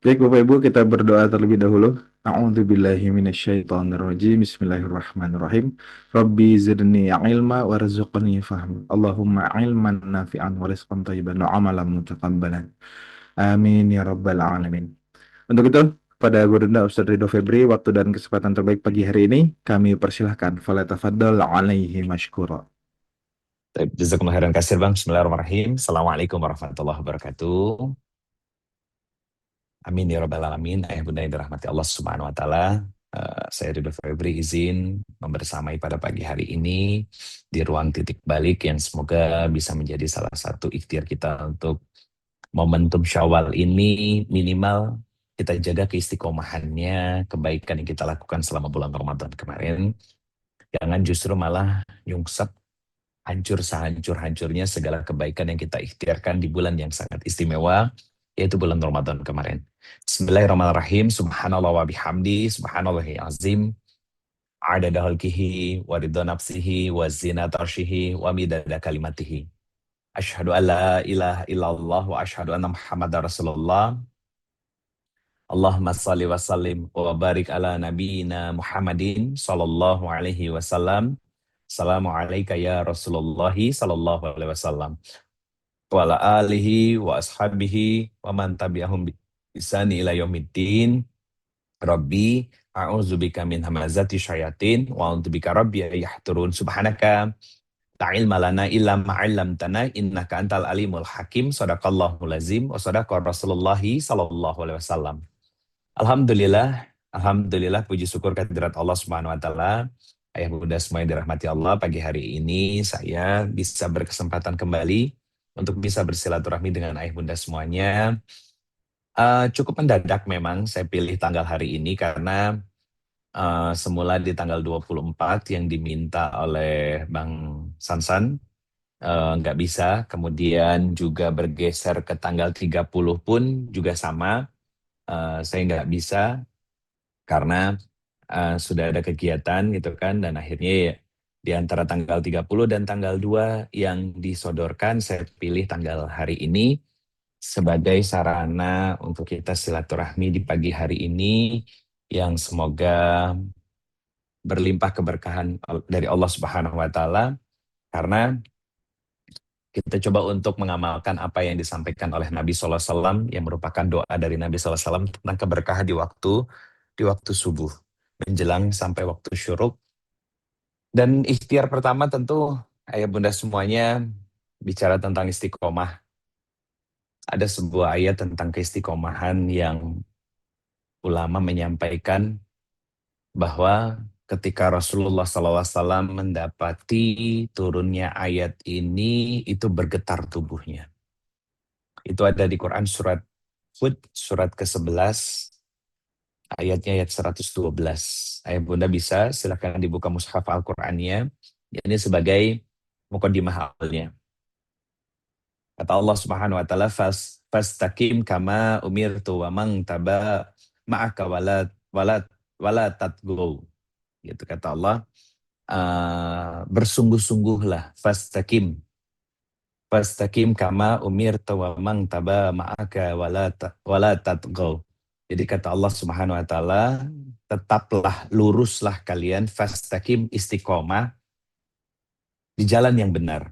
Baik Bapak Ibu, kita berdoa terlebih dahulu. A'udzubillahi minasyaitonirrajim. Bismillahirrahmanirrahim. Rabbi zidni ilma warzuqni fahma. Allahumma ilman nafi'an wa rizqan thayyiban wa amalan mutaqabbalan. Amin ya rabbal alamin. Untuk itu, pada Gurunda Ustadz Ridho Febri, waktu dan kesempatan terbaik pagi hari ini, kami persilahkan. Falyatafaddal alaihi mashkura. Baik, jazakumullah khairan kasir Bang. Bismillahirrahmanirrahim. Assalamualaikum warahmatullahi wabarakatuh. Amin ya rabbal alamin. Ayah bunda yang dirahmati Allah Subhanahu wa taala. Saya Ridho Febri izin membersamai pada pagi hari ini di ruang titik balik yang semoga bisa menjadi salah satu ikhtiar kita untuk momentum Syawal ini minimal kita jaga keistiqomahannya, kebaikan yang kita lakukan selama bulan Ramadan kemarin. Jangan justru malah nyungsep hancur sehancur-hancurnya segala kebaikan yang kita ikhtiarkan di bulan yang sangat istimewa, yaitu bulan Ramadan kemarin. Bismillahirrahmanirrahim. Subhanallah wa bihamdi, subhanallahil azim, adada khalqihi, wa ridha nafsihi, wa zinata arshihi, wa midada kalimatihi. Asyhadu an la ilaha illallah wa asyhadu anna Muhammadar Rasulullah. Allahumma salli wa sallim wa barik ala nabiyyina Muhammadin sallallahu alaihi wasallam. Assalamualaikum ya Rasulullah sallallahu alaihi wasallam. Wa ala alihi wa ashabihi wa man tabi'ahum bi ihsani ila yaumiddin. Rabbi a'udzubika min hamazati syayatin wa a'udzubika rabbi yahturun. Subhanaka la ilma lana illa ma 'allamtana innaka antal alimul hakim. Shadaqallahul azim wa shadaqa Rasulullah sallallahu alaihi wasallam. Alhamdulillah, alhamdulillah, puji syukur kehadirat Allah Subhanahu wa taala. Ayah bunda semua yang dirahmati Allah, pagi hari ini saya bisa berkesempatan kembali untuk bisa bersilaturahmi dengan ayah bunda semuanya. Cukup mendadak memang saya pilih tanggal hari ini karena semula di tanggal 24 yang diminta oleh Bang Sansan nggak bisa, kemudian juga bergeser ke tanggal 30 pun juga sama, saya nggak bisa karena sudah ada kegiatan gitu kan, dan akhirnya ya, di antara tanggal 30 dan tanggal 2 yang disodorkan, saya pilih tanggal hari ini sebagai sarana untuk kita silaturahmi di pagi hari ini yang semoga berlimpah keberkahan dari Allah Subhanahu wa taala, karena kita coba untuk mengamalkan apa yang disampaikan oleh Nabi SAW yang merupakan doa dari Nabi SAW tentang keberkahan di waktu subuh menjelang sampai waktu syuruk. Dan ikhtiar pertama tentu ayah bunda semuanya bicara tentang istiqomah. Ada sebuah ayat tentang keistiqomahan yang ulama menyampaikan bahwa ketika Rasulullah SAW mendapati turunnya ayat ini, itu bergetar tubuhnya. Itu ada di Quran surat Hud, surat ke-11, ayatnya ayat 112. Ayah bunda bisa silakan dibuka mushaf Al-Qur'annya. Ini sebagai mukadimah awalnya. Kata Allah Subhanahu wa taala, fastaqim kama umirtu wa man taba ma'aka wala tatghaw. Gitu kata Allah. Bersungguh-sungguhlah, fastaqim kama umirtu wa man taba ma'aka wala tatghaw. Jadi kata Allah Subhanahu wa taala, tetaplah luruslah kalian, fastaqim, istiqomah di jalan yang benar.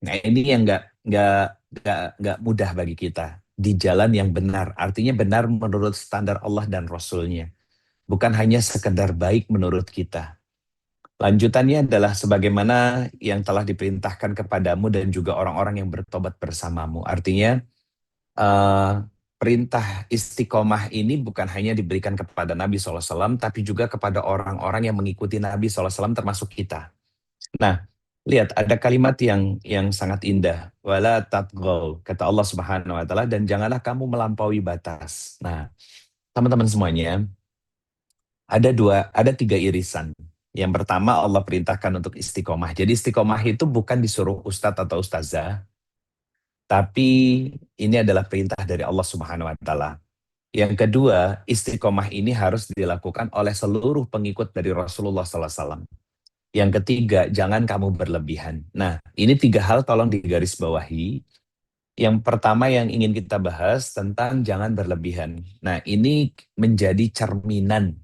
Nah, ini yang nggak mudah bagi kita. Di jalan yang benar, artinya benar menurut standar Allah dan Rasulnya. Bukan hanya sekedar baik menurut kita. Lanjutannya adalah sebagaimana yang telah diperintahkan kepadamu dan juga orang-orang yang bertobat bersamamu. Artinya eh, perintah istiqomah ini bukan hanya diberikan kepada Nabi SAW, tapi juga kepada orang-orang yang mengikuti Nabi SAW termasuk kita. Nah, lihat ada kalimat yang sangat indah. Wala tatghaw, kata Allah Subhanahu wa taala, dan janganlah kamu melampaui batas. Nah, teman-teman semuanya, ada tiga irisan. Yang pertama, Allah perintahkan untuk istiqomah. Jadi istiqomah itu bukan disuruh ustadz atau ustazah, tapi ini adalah perintah dari Allah Subhanahu wa taala. Yang kedua, istiqomah ini harus dilakukan oleh seluruh pengikut dari Rasulullah SAW. Yang ketiga, jangan kamu berlebihan. Nah, ini tiga hal tolong digarisbawahi. Yang pertama yang ingin kita bahas tentang jangan berlebihan. Nah, ini menjadi cerminan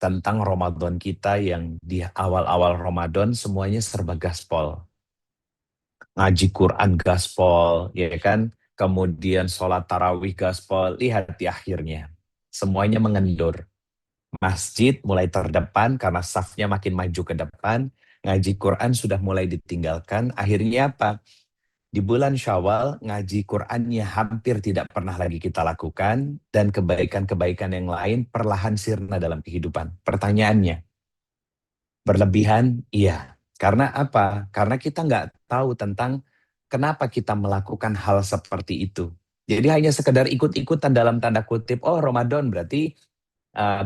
tentang Ramadan kita yang di awal-awal Ramadan semuanya serba gaspol. Ngaji Quran gaspol, ya kan? Kemudian sholat tarawih gaspol, lihat di akhirnya. Semuanya mengendur. Masjid mulai terdepan karena safnya makin maju ke depan. Ngaji Quran sudah mulai ditinggalkan. Akhirnya apa? Di bulan Syawal, ngaji Qur'annya hampir tidak pernah lagi kita lakukan, dan kebaikan-kebaikan yang lain perlahan sirna dalam kehidupan. Pertanyaannya, berlebihan? Iya. Karena apa? Karena kita nggak tahu tentang kenapa kita melakukan hal seperti itu. Jadi hanya sekedar ikut-ikutan dalam tanda kutip, oh Ramadan berarti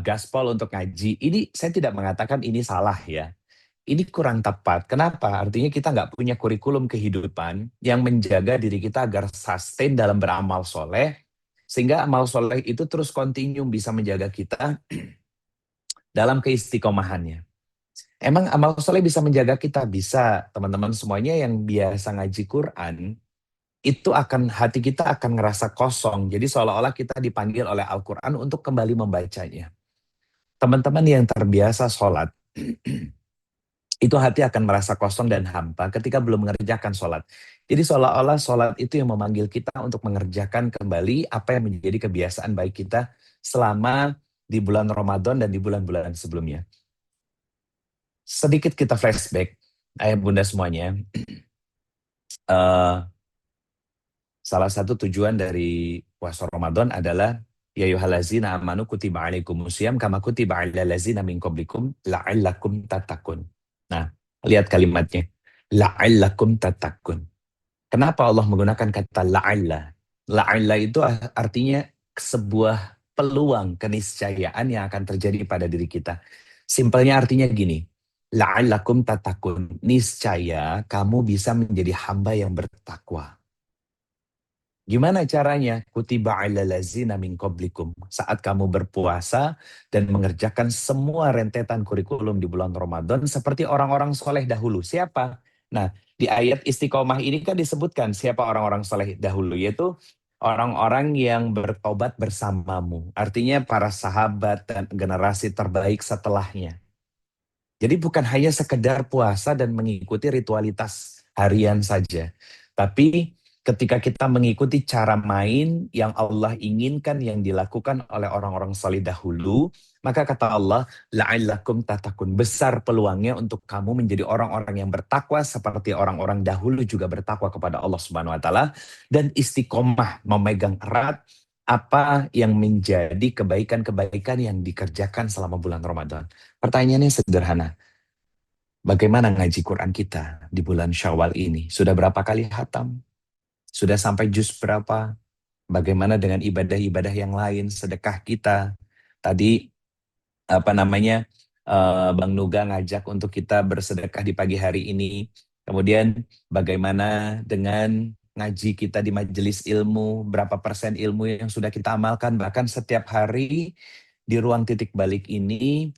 gaspol untuk ngaji. Ini saya tidak mengatakan ini salah ya. Ini kurang tepat. Kenapa? Artinya kita nggak punya kurikulum kehidupan yang menjaga diri kita agar sustain dalam beramal soleh, sehingga amal soleh itu terus continue bisa menjaga kita dalam keistiqomahannya. Emang amal soleh bisa menjaga kita? Bisa. Teman-teman semuanya yang biasa ngaji Quran, itu akan hati kita akan ngerasa kosong. Jadi seolah-olah kita dipanggil oleh Al-Quran untuk kembali membacanya. Teman-teman yang terbiasa sholat, itu hati akan merasa kosong dan hampa ketika belum mengerjakan sholat. Jadi seolah-olah sholat itu yang memanggil kita untuk mengerjakan kembali apa yang menjadi kebiasaan baik kita selama di bulan Ramadan dan di bulan-bulan sebelumnya. Sedikit kita flashback, ayah bunda semuanya. eh, Salah satu tujuan dari puasa Ramadan adalah ya ayyuhallazina amanu kutiba alaikumusiyam kama kutiba alal ladzina min qablikum la'allakum tattaqun. Nah, lihat kalimatnya. La'allakum tattaqun. Kenapa Allah menggunakan kata la'alla? La'alla itu artinya sebuah peluang keniscayaan yang akan terjadi pada diri kita. Simpelnya artinya gini. La'allakum tattaqun. Niscaya kamu bisa menjadi hamba yang bertakwa. Gimana caranya? Kutiba ala lazina min qablikum. Saat kamu berpuasa dan mengerjakan semua rentetan kurikulum di bulan Ramadan seperti orang-orang soleh dahulu. Siapa? Nah, di ayat istiqomah ini kan disebutkan siapa orang-orang soleh dahulu, yaitu orang-orang yang bertobat bersamamu. Artinya para sahabat dan generasi terbaik setelahnya. Jadi bukan hanya sekedar puasa dan mengikuti ritualitas harian saja. Tapi ketika kita mengikuti cara main yang Allah inginkan yang dilakukan oleh orang-orang saleh dahulu, maka kata Allah, la'allakum tatakun. Besar peluangnya untuk kamu menjadi orang-orang yang bertakwa seperti orang-orang dahulu juga bertakwa kepada Allah Subhanahu wa taala dan istiqomah memegang erat apa yang menjadi kebaikan-kebaikan yang dikerjakan selama bulan Ramadan. Pertanyaannya sederhana. Bagaimana ngaji Quran kita di bulan Syawal ini? Sudah berapa kali hatam? Sudah sampai juz berapa? Bagaimana dengan ibadah-ibadah yang lain? Sedekah kita. Tadi apa namanya? Bang Nuga ngajak untuk kita bersedekah di pagi hari ini. Kemudian bagaimana dengan ngaji kita di majelis ilmu? Berapa persen ilmu yang sudah kita amalkan? Bahkan setiap hari di ruang titik balik ini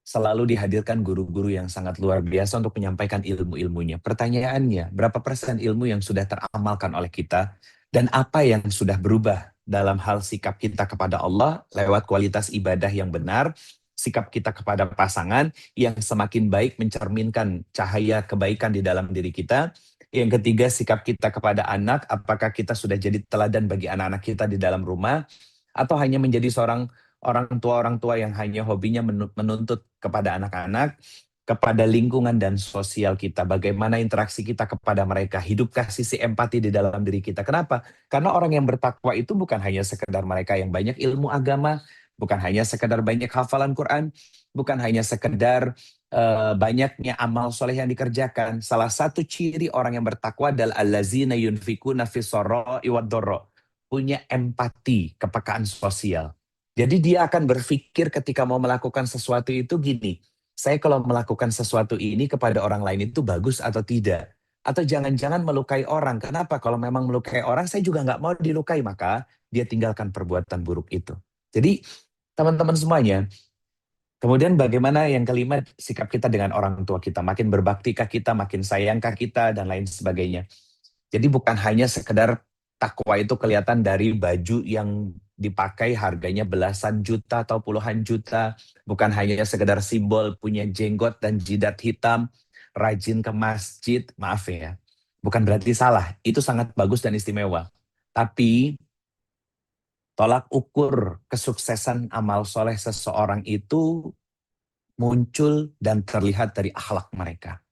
selalu dihadirkan guru-guru yang sangat luar biasa untuk menyampaikan ilmu-ilmunya. Pertanyaannya, berapa persen ilmu yang sudah teramalkan oleh kita dan apa yang sudah berubah dalam hal sikap kita kepada Allah lewat kualitas ibadah yang benar, sikap kita kepada pasangan yang semakin baik mencerminkan cahaya kebaikan di dalam diri kita. Yang ketiga, sikap kita kepada anak, apakah kita sudah jadi teladan bagi anak-anak kita di dalam rumah atau hanya menjadi seorang orang tua yang hanya hobinya menuntut kepada anak-anak, kepada lingkungan dan sosial kita. Bagaimana interaksi kita kepada mereka. Hidupkah sisi empati di dalam diri kita. Kenapa? Karena orang yang bertakwa itu bukan hanya sekedar mereka yang banyak ilmu agama, bukan hanya sekedar banyak hafalan Quran, bukan hanya sekedar banyaknya amal soleh yang dikerjakan. Salah satu ciri orang yang bertakwa adalah allazina yunfikuna fis sarra'i wad dharra. Punya empati, kepekaan sosial. Jadi dia akan berpikir ketika mau melakukan sesuatu itu gini, saya kalau melakukan sesuatu ini kepada orang lain itu bagus atau tidak? Atau jangan-jangan melukai orang. Kenapa? Kalau memang melukai orang, saya juga nggak mau dilukai. Maka dia tinggalkan perbuatan buruk itu. Jadi teman-teman semuanya, kemudian bagaimana yang kelima, sikap kita dengan orang tua kita. Makin berbaktikah kita, makin sayangkah kita, dan lain sebagainya. Jadi bukan hanya sekedar Takwa itu kelihatan dari baju yang dipakai harganya belasan juta atau puluhan juta. Bukan hanya sekedar simbol punya jenggot dan jidat hitam, rajin ke masjid, maaf ya. Bukan berarti salah, itu sangat bagus dan istimewa. Tapi tolak ukur kesuksesan amal soleh seseorang itu muncul dan terlihat dari akhlak mereka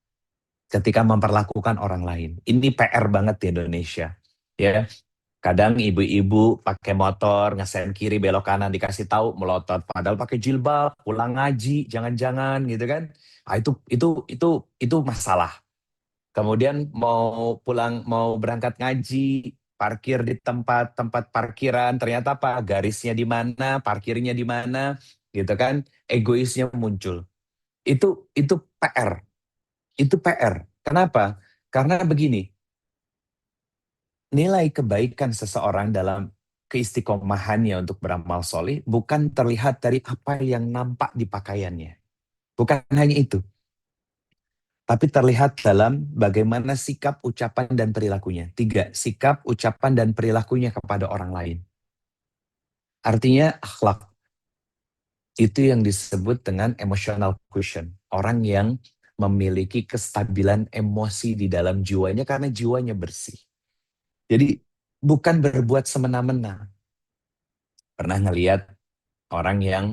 ketika memperlakukan orang lain. Ini PR banget di Indonesia. Ya, kadang ibu-ibu pakai motor, ngesen kiri belok kanan dikasih tahu melotot, padahal pakai jilbab, pulang ngaji, jangan-jangan gitu kan. Ah, itu masalah. Kemudian mau pulang, mau berangkat ngaji, parkir di tempat-tempat parkiran, ternyata apa? Garisnya di mana, parkirnya di mana, gitu kan? Egoisnya muncul. Itu PR, itu PR. Kenapa? Karena begini, nilai kebaikan seseorang dalam keistiqomahannya untuk beramal soleh bukan terlihat dari apa yang nampak di pakaiannya. Bukan hanya itu, tapi terlihat dalam bagaimana sikap, ucapan, dan perilakunya. 3, sikap, ucapan, dan perilakunya kepada orang lain. Artinya akhlak itu yang disebut dengan emotional quotient. Orang yang memiliki kestabilan emosi di dalam jiwanya karena jiwanya bersih. Jadi bukan berbuat semena-mena. Pernah ngelihat orang yang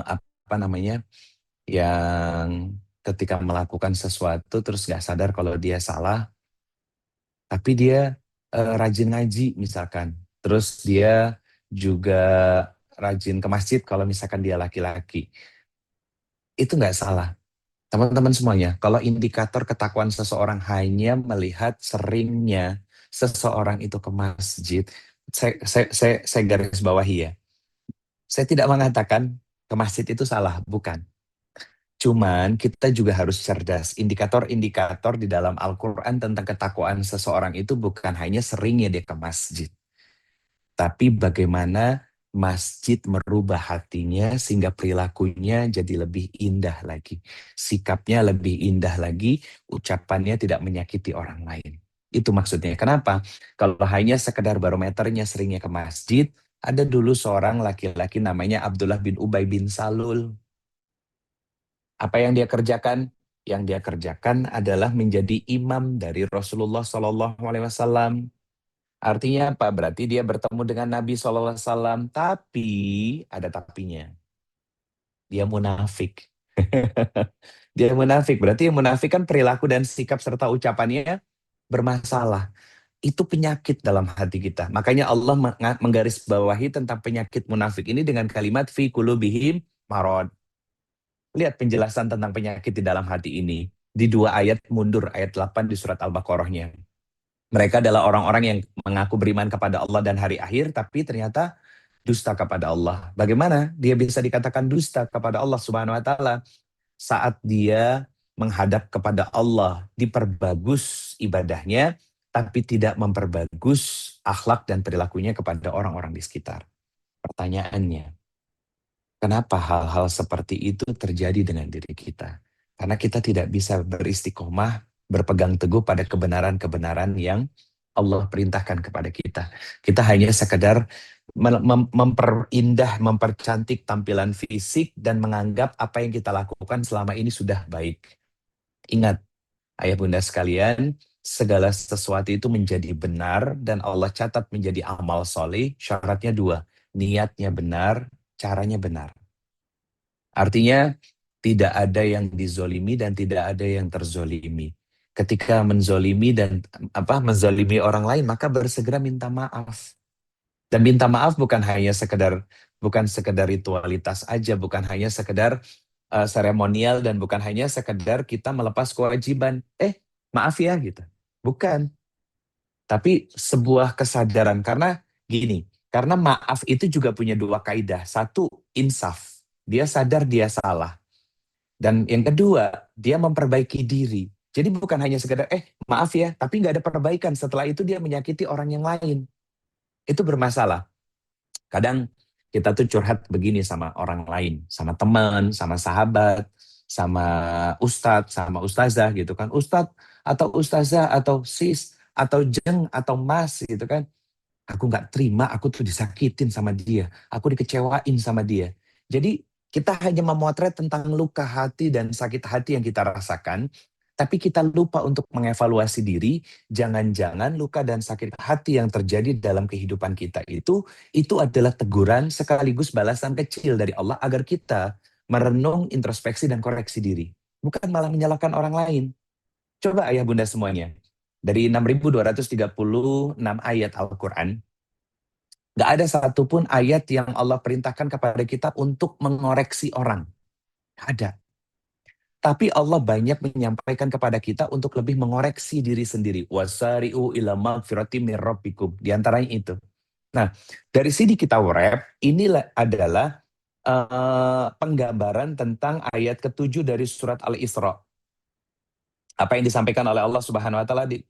apa namanya, yang ketika melakukan sesuatu terus nggak sadar kalau dia salah, tapi dia rajin ngaji misalkan, terus dia juga rajin ke masjid kalau misalkan dia laki-laki, itu nggak salah. Teman-teman semuanya, kalau indikator ketakwaan seseorang hanya melihat seringnya seseorang itu ke masjid, saya garis bawahi ya. Saya tidak mengatakan ke masjid itu salah, bukan. Cuman kita juga harus cerdas. Indikator-indikator di dalam Al-Quran tentang ketakwaan seseorang itu bukan hanya seringnya dia ke masjid. Tapi bagaimana masjid merubah hatinya sehingga perilakunya jadi lebih indah lagi. Sikapnya lebih indah lagi, ucapannya tidak menyakiti orang lain. Itu maksudnya. Kenapa? Kalau hanya sekedar barometernya seringnya ke masjid, ada dulu seorang laki-laki namanya Abdullah bin Ubay bin Salul. Apa yang dia kerjakan? Yang dia kerjakan adalah menjadi imam dari Rasulullah Shallallahu Alaihi Wasallam. Artinya apa? Berarti dia bertemu dengan Nabi Shallallahu Alaihi Wasallam, tapi ada tapinya. Dia munafik. Dia munafik. Berarti yang munafik kan perilaku dan sikap serta ucapannya bermasalah. Itu penyakit dalam hati kita. Makanya Allah menggarisbawahi tentang penyakit munafik ini dengan kalimat fi qulubihim marad. Lihat penjelasan tentang penyakit di dalam hati ini. Di 2 ayat mundur, ayat 8 di surat Al-Baqarahnya. Mereka adalah orang-orang yang mengaku beriman kepada Allah dan hari akhir, tapi ternyata dusta kepada Allah. Bagaimana dia bisa dikatakan dusta kepada Allah Subhanahu wa taala? Saat dia menghadap kepada Allah, diperbagus ibadahnya, tapi tidak memperbagus akhlak dan perilakunya kepada orang-orang di sekitar. Pertanyaannya, kenapa hal-hal seperti itu terjadi dengan diri kita? Karena kita tidak bisa beristiqomah, berpegang teguh pada kebenaran-kebenaran yang Allah perintahkan kepada kita. Kita hanya sekedar memperindah, mempercantik tampilan fisik dan menganggap apa yang kita lakukan selama ini sudah baik. Ingat, ayah bunda sekalian, segala sesuatu itu menjadi benar dan Allah catat menjadi amal soleh. Syaratnya 2, niatnya benar, caranya benar. Artinya tidak ada yang dizolimi dan tidak ada yang terzolimi. Ketika menzolimi dan menzolimi orang lain, maka bersegera minta maaf. Dan minta maaf bukan sekedar ritualitas aja, bukan hanya sekedar seremonial dan bukan hanya sekedar kita melepas kewajiban. Maaf ya gitu. Bukan. Tapi sebuah kesadaran karena maaf itu juga punya 2 kaidah. 1, insaf. Dia sadar dia salah. Dan yang kedua, dia memperbaiki diri. Jadi bukan hanya sekedar, maaf ya, tapi nggak ada perbaikan. Setelah itu dia menyakiti orang yang lain. Itu bermasalah. Kadang kita tuh curhat begini sama orang lain. Sama teman, sama sahabat, sama ustadz, sama ustazah gitu kan. Ustadz atau ustazah atau sis, atau Jeng atau Mas gitu kan. Aku nggak terima, aku tuh disakitin sama dia, aku dikecewain sama dia. Jadi kita hanya memotret tentang luka hati dan sakit hati yang kita rasakan, tapi kita lupa untuk mengevaluasi diri. Jangan-jangan luka dan sakit hati yang terjadi dalam kehidupan kita itu adalah teguran sekaligus balasan kecil dari Allah agar kita merenung, introspeksi dan koreksi diri. Bukan malah menyalahkan orang lain. Coba ayah bunda semuanya. Dari 6.236 ayat Al-Quran, gak ada satupun ayat yang Allah perintahkan kepada kita untuk mengoreksi orang. Gak ada. Tapi Allah banyak menyampaikan kepada kita untuk lebih mengoreksi diri sendiri. Wasari'u ila magfiratim min rabbikum. Di antaranya itu. Nah, dari sini kita wrap, inilah adalah penggambaran tentang ayat ketujuh dari surat Al-Isra. Apa yang disampaikan oleh Allah Subhanahu wa taala di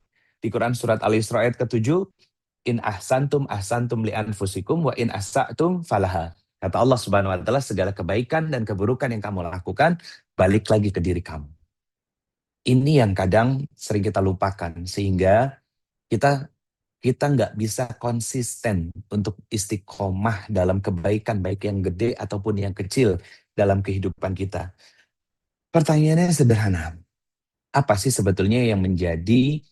Quran surat Al-Isra ayat ketujuh, in ahsantum li anfusikum wa in asa'tum falaha. Kata Allah Subhanahu wa taala, segala kebaikan dan keburukan yang kamu lakukan balik lagi ke diri kamu. Ini yang kadang sering kita lupakan sehingga kita kita nggak bisa konsisten untuk istiqomah dalam kebaikan baik yang gede ataupun yang kecil dalam kehidupan kita. Pertanyaannya sederhana. Apa sih sebetulnya yang menjadi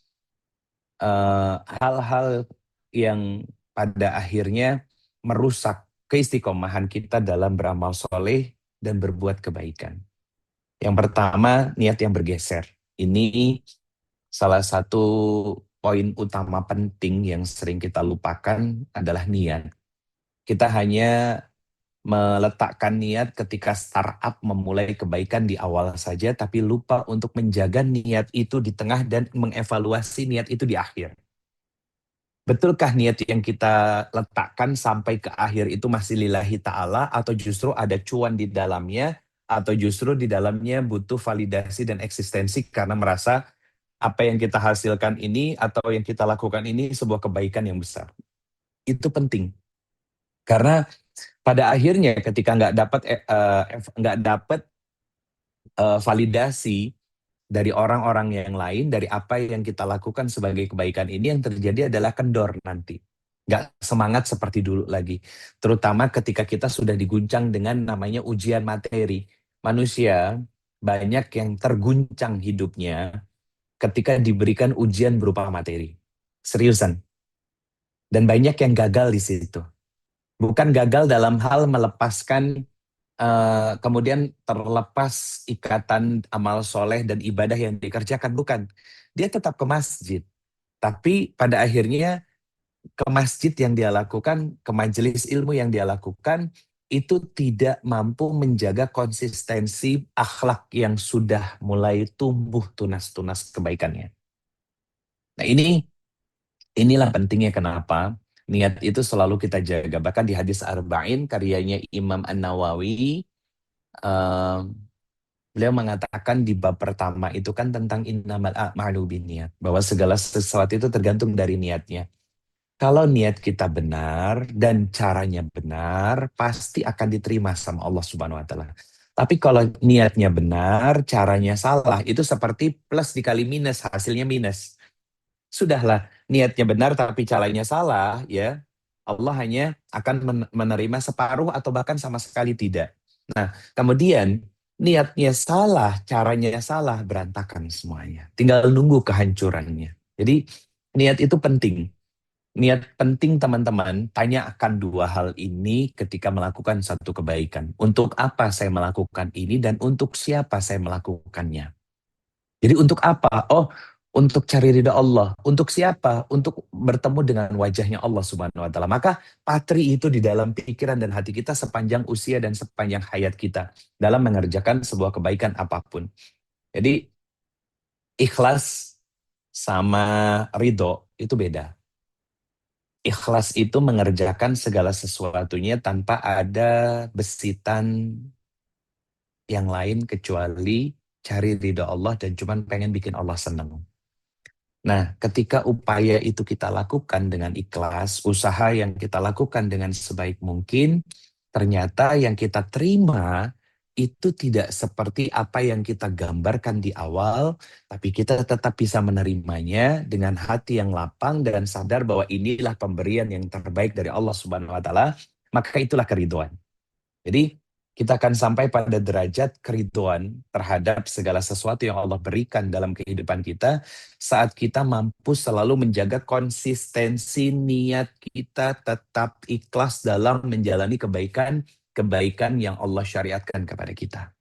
hal-hal yang pada akhirnya merusak keistiqomahan kita dalam beramal soleh dan berbuat kebaikan? Yang pertama, niat yang bergeser. Ini salah satu poin utama penting yang sering kita lupakan adalah niat. Kita hanya meletakkan niat ketika startup memulai kebaikan di awal saja, tapi lupa untuk menjaga niat itu di tengah dan mengevaluasi niat itu di akhir. Betulkah niat yang kita letakkan sampai ke akhir itu masih lillahi ta'ala, atau justru ada cuan di dalamnya, atau justru di dalamnya butuh validasi dan eksistensi karena merasa apa yang kita hasilkan ini atau yang kita lakukan ini sebuah kebaikan yang besar. Itu penting. Karena pada akhirnya ketika nggak dapat validasi dari orang-orang yang lain, dari apa yang kita lakukan sebagai kebaikan ini, yang terjadi adalah kendor nanti. Nggak semangat seperti dulu lagi. Terutama ketika kita sudah diguncang dengan namanya ujian materi. Manusia banyak yang terguncang hidupnya ketika diberikan ujian berupa materi. Seriusan. Dan banyak yang gagal di situ. Bukan gagal dalam hal melepaskan kemudian terlepas ikatan amal soleh dan ibadah yang dikerjakan. Bukan. Dia tetap ke masjid. Tapi pada akhirnya ke masjid yang dia lakukan, ke majelis ilmu yang dia lakukan, itu tidak mampu menjaga konsistensi akhlak yang sudah mulai tumbuh tunas-tunas kebaikannya. Nah inilah pentingnya kenapa niat itu selalu kita jaga. Bahkan di hadis Arba'in karyanya Imam An-Nawawi, beliau mengatakan di bab pertama itu kan tentang innamal a'malu binniyat, bahwa segala sesuatu itu tergantung dari niatnya. Kalau niat kita benar dan caranya benar, pasti akan diterima sama Allah Subhanahu wa taala. Tapi kalau niatnya benar, caranya salah, itu seperti plus dikali minus, hasilnya minus. Sudahlah, niatnya benar tapi caranya salah, ya. Allah hanya akan menerima separuh atau bahkan sama sekali tidak. Nah, kemudian niatnya salah, caranya salah, berantakan semuanya. Tinggal nunggu kehancurannya. Jadi niat itu penting. Niat penting teman-teman, tanyakan dua hal ini ketika melakukan satu kebaikan. Untuk apa saya melakukan ini dan untuk siapa saya melakukannya. Jadi untuk apa? Oh, untuk cari ridha Allah. Untuk siapa? Untuk bertemu dengan wajahnya Allah Subhanahu wa taala. Maka patri itu di dalam pikiran dan hati kita sepanjang usia dan sepanjang hayat kita dalam mengerjakan sebuah kebaikan apapun. Jadi ikhlas sama ridho itu beda. Ikhlas itu mengerjakan segala sesuatunya tanpa ada besitan yang lain kecuali cari ridho Allah dan cuman pengen bikin Allah senang. Nah, ketika upaya itu kita lakukan dengan ikhlas, usaha yang kita lakukan dengan sebaik mungkin, ternyata yang kita terima itu tidak seperti apa yang kita gambarkan di awal, tapi kita tetap bisa menerimanya dengan hati yang lapang dan sadar bahwa inilah pemberian yang terbaik dari Allah Subhanahu wa taala, maka itulah keridhaan. Jadi kita akan sampai pada derajat keridhaan terhadap segala sesuatu yang Allah berikan dalam kehidupan kita saat kita mampu selalu menjaga konsistensi niat kita tetap ikhlas dalam menjalani kebaikan yang Allah syariatkan kepada kita.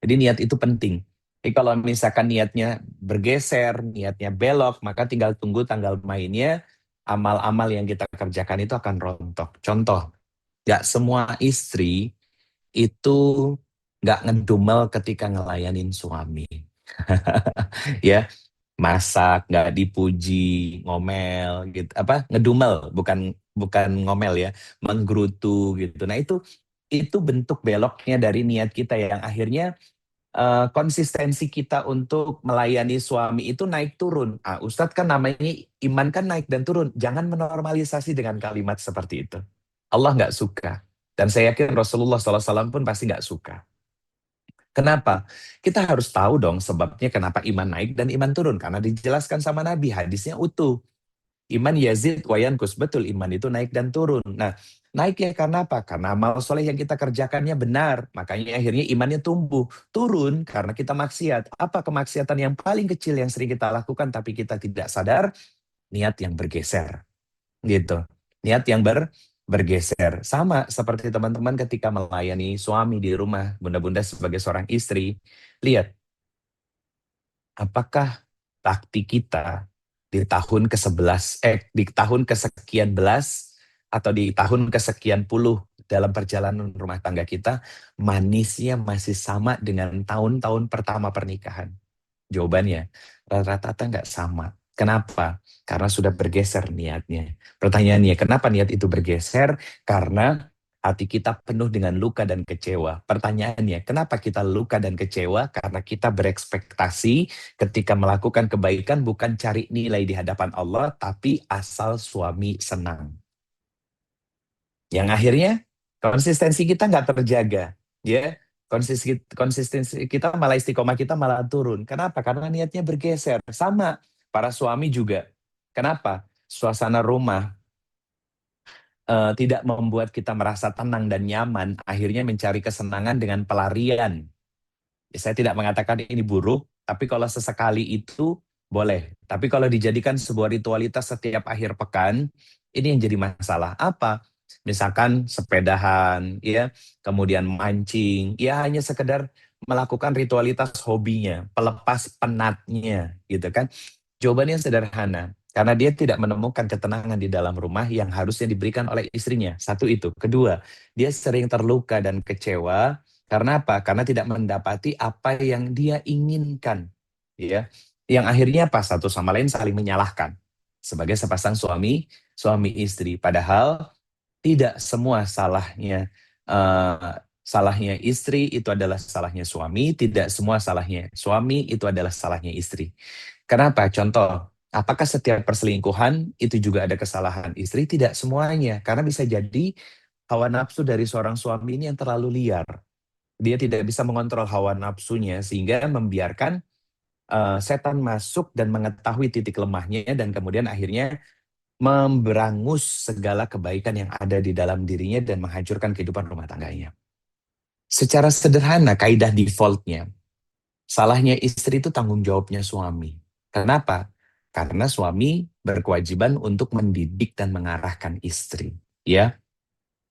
Jadi niat itu penting. Jadi kalau misalkan niatnya bergeser, niatnya belok, maka tinggal tunggu tanggal mainnya, amal-amal yang kita kerjakan itu akan rontok. Contoh, gak semua istri itu nggak ngedumel ketika ngelayanin suami. Ya, masak, nggak dipuji, ngomel gitu. Apa? Ngedumel, bukan bukan ngomel ya, menggerutu gitu. Nah, itu bentuk beloknya dari niat kita yang akhirnya konsistensi kita untuk melayani suami itu naik turun. Ah, Ustadz kan namanya iman kan naik dan turun. Jangan menormalisasi dengan kalimat seperti itu. Allah nggak suka. Dan saya yakin Rasulullah SAW pun pasti nggak suka. Kenapa? Kita harus tahu dong sebabnya kenapa iman naik dan iman turun. Karena dijelaskan sama Nabi, hadisnya utuh. Iman yazid wa yankus. Betul, iman itu naik dan turun. Nah, naiknya karena apa? Karena amal soleh yang kita kerjakannya benar. Makanya akhirnya imannya tumbuh. Turun karena kita maksiat. Apa kemaksiatan yang paling kecil yang sering kita lakukan tapi kita tidak sadar? Niat yang bergeser. Gitu. Niat yang bergeser. Sama seperti teman-teman ketika melayani suami di rumah. Bunda-bunda sebagai seorang istri. Lihat, apakah taktik kita di tahun ke-11, di tahun kesekian belas, atau di tahun kesekian puluh dalam perjalanan rumah tangga kita, manisnya masih sama dengan tahun-tahun pertama pernikahan? Jawabannya, rata-rata nggak sama. Kenapa? Karena sudah bergeser niatnya. Pertanyaannya, kenapa niat itu bergeser? Karena hati kita penuh dengan luka dan kecewa. Pertanyaannya, kenapa kita luka dan kecewa? Karena kita berekspektasi ketika melakukan kebaikan bukan cari nilai di hadapan Allah, tapi asal suami senang. Yang akhirnya konsistensi kita nggak terjaga, ya. Konsistensi kita malah istiqomah kita malah turun. Kenapa? Karena niatnya bergeser. Sama para suami juga. Kenapa? Suasana rumah tidak membuat kita merasa tenang dan nyaman. Akhirnya mencari kesenangan dengan pelarian. Ya, saya tidak mengatakan ini buruk, tapi kalau sesekali itu boleh. Tapi kalau dijadikan sebuah ritualitas setiap akhir pekan, ini yang jadi masalah. Apa? Misalkan sepedahan, ya, kemudian mancing, ya hanya sekedar melakukan ritualitas hobinya, pelepas penatnya, gitu kan. Jawabannya sederhana, karena dia tidak menemukan ketenangan di dalam rumah yang harusnya diberikan oleh istrinya. Satu itu. Kedua, dia sering terluka dan kecewa. Karena apa? Karena tidak mendapati apa yang dia inginkan. Ya, yang akhirnya pas satu sama lain saling menyalahkan. Sebagai sepasang suami istri. Padahal tidak semua salahnya istri itu adalah salahnya suami, tidak semua salahnya suami itu adalah salahnya istri. Kenapa? Contoh, apakah setiap perselingkuhan itu juga ada kesalahan istri? Tidak semuanya, karena bisa jadi hawa nafsu dari seorang suami ini yang terlalu liar. Dia tidak bisa mengontrol hawa nafsunya sehingga membiarkan setan masuk dan mengetahui titik lemahnya dan kemudian akhirnya memberangus segala kebaikan yang ada di dalam dirinya dan menghancurkan kehidupan rumah tangganya. Secara sederhana, kaidah defaultnya, salahnya istri itu tanggung jawabnya suami. Kenapa? Karena suami berkewajiban untuk mendidik dan mengarahkan istri. Ya,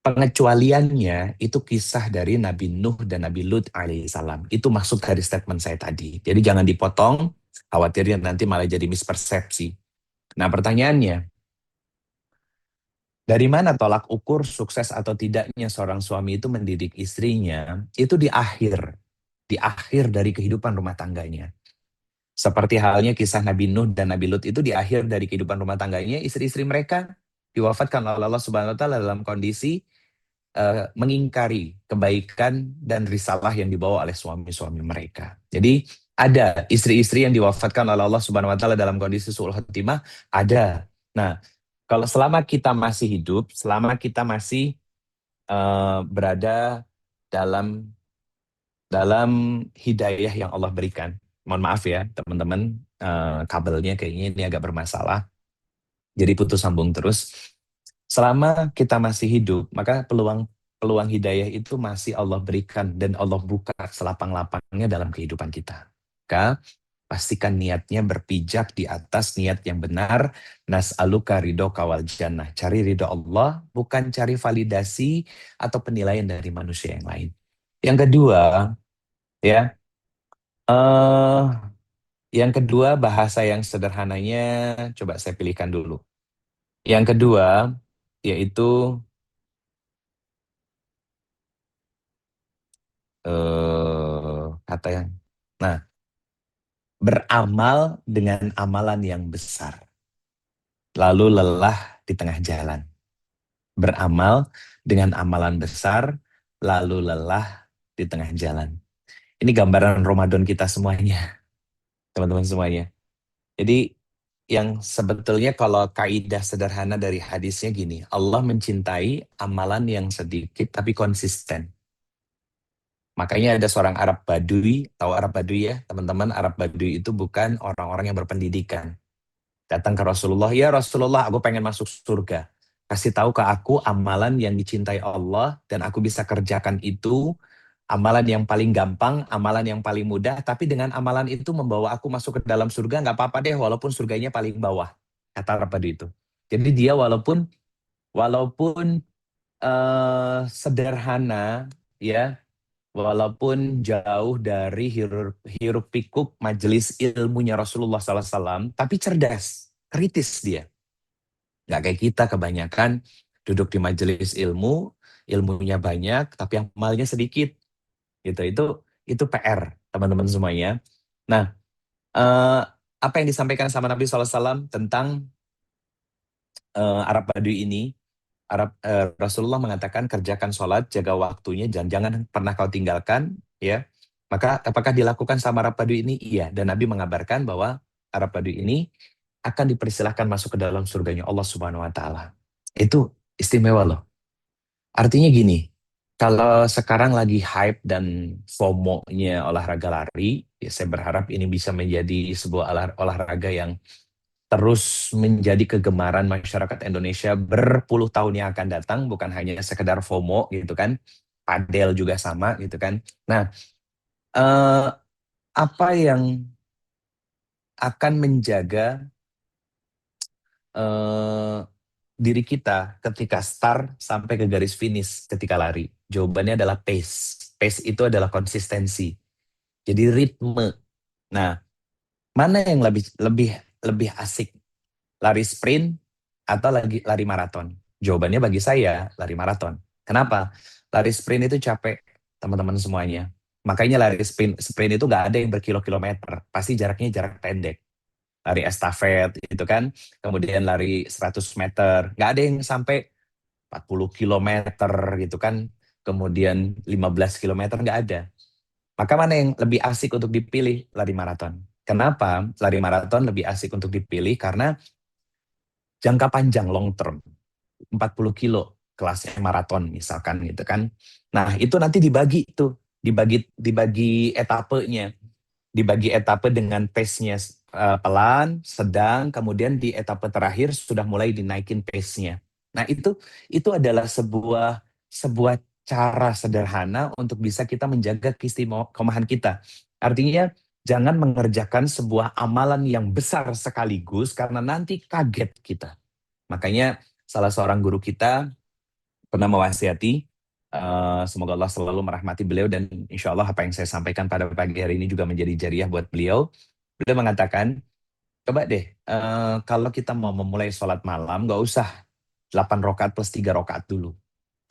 pengecualiannya itu kisah dari Nabi Nuh dan Nabi Lut alaihissalam. Itu maksud dari statement saya tadi. Jadi jangan dipotong, khawatirnya nanti malah jadi mispersepsi. Nah pertanyaannya, dari mana tolak ukur sukses atau tidaknya seorang suami itu mendidik istrinya? Itu di akhir dari kehidupan rumah tangganya. Seperti halnya kisah Nabi Nuh dan Nabi Lut itu di akhir dari kehidupan rumah tangganya, istri-istri mereka diwafatkan oleh Allah Subhanahu wa taala dalam kondisi mengingkari kebaikan dan risalah yang dibawa oleh suami-suami mereka. Jadi ada istri-istri yang diwafatkan oleh Allah Subhanahu wa taala dalam kondisi su'ul khotimah, ada. Nah, kalau selama kita masih hidup, selama kita masih berada dalam dalam hidayah yang Allah berikan. Mohon maaf ya teman-teman, kabelnya kayaknya ini agak bermasalah, jadi putus sambung terus. Selama kita masih hidup, maka peluang peluang hidayah itu masih Allah berikan dan Allah buka selapang-lapangnya dalam kehidupan kita. Maka pastikan niatnya berpijak di atas niat yang benar. Nas'aluka ridho kawal jannah. Cari ridho Allah, bukan cari validasi atau penilaian dari manusia yang lain. Yang kedua, ya, eh yang kedua bahasa yang sederhananya coba saya pilihkan dulu. Yang kedua yaitu kata yang, nah, beramal dengan amalan yang besar, lalu lelah di tengah jalan. Beramal dengan amalan besar, lalu lelah di tengah jalan. Ini gambaran Ramadan kita semuanya, teman-teman semuanya. Jadi yang sebetulnya kalau kaidah sederhana dari hadisnya gini, Allah mencintai amalan yang sedikit tapi konsisten. Makanya ada seorang Arab Badui, tahu Arab Badui ya teman-teman, Arab Badui itu bukan orang-orang yang berpendidikan. Datang ke Rasulullah, ya Rasulullah aku pengen masuk surga. Kasih tahu ke aku amalan yang dicintai Allah dan aku bisa kerjakan itu, amalan yang paling gampang, amalan yang paling mudah, tapi dengan amalan itu membawa aku masuk ke dalam surga, nggak apa-apa deh walaupun surganya paling bawah. Kata Arab Badui itu. Jadi dia walaupun walaupun sederhana ya, walaupun jauh dari hiruk pikuk majelis ilmunya Rasulullah SAW, tapi cerdas, kritis dia. Nggak kayak kita kebanyakan duduk di majelis ilmu, ilmunya banyak, tapi amalnya sedikit. Gitu. Itu PR, teman-teman semuanya. Nah, apa yang disampaikan sama Nabi SAW tentang Arab Badui ini, Rasulullah mengatakan kerjakan sholat, jaga waktunya, jangan pernah kau tinggalkan, ya. Maka apakah dilakukan sama Arab Badui ini? Iya. Dan Nabi mengabarkan bahwa Arab Badui ini akan dipersilahkan masuk ke dalam surganya Allah Subhanahu Wa Taala. Itu istimewa loh. Artinya gini, kalau sekarang lagi hype dan FOMO-nya olahraga lari, ya saya berharap ini bisa menjadi sebuah olahraga yang terus menjadi kegemaran masyarakat Indonesia berpuluh tahun yang akan datang, bukan hanya sekedar FOMO gitu kan. Padel juga sama gitu kan. Nah, eh, apa yang akan menjaga eh, diri kita ketika start sampai ke garis finish ketika lari? Jawabannya adalah pace. Pace itu adalah konsistensi. Jadi ritme. Nah, mana yang lebih lebih lebih asik? Lari sprint atau lagi lari maraton? Jawabannya bagi saya lari maraton. Kenapa? Lari sprint itu capek, teman-teman semuanya. Makanya lari sprint itu nggak ada yang berkilo-kilometer. Pasti jaraknya jarak pendek. Lari estafet itu kan, kemudian lari 100 meter. Nggak ada yang sampai 40 kilometer gitu kan. Kemudian 15 kilometer nggak ada. Maka mana yang lebih asik untuk dipilih? Lari maraton. Kenapa lari maraton lebih asik untuk dipilih? Karena jangka panjang, long term, 40 kilo kelasnya maraton misalkan gitu kan. Nah itu nanti dibagi tuh, dibagi etapenya, dibagi etape dengan pace-nya pelan, sedang, kemudian di etape terakhir sudah mulai dinaikin pace-nya. Nah itu adalah sebuah cara sederhana untuk bisa kita menjaga keistimewahan kita. Artinya jangan mengerjakan sebuah amalan yang besar sekaligus karena nanti kaget kita. Makanya salah seorang guru kita pernah mewasiati, semoga Allah selalu merahmati beliau dan insya Allah apa yang saya sampaikan pada pagi hari ini juga menjadi jariah buat beliau. Beliau mengatakan, coba deh kalau kita mau memulai sholat malam, gak usah 8 rakaat plus 3 rakaat dulu.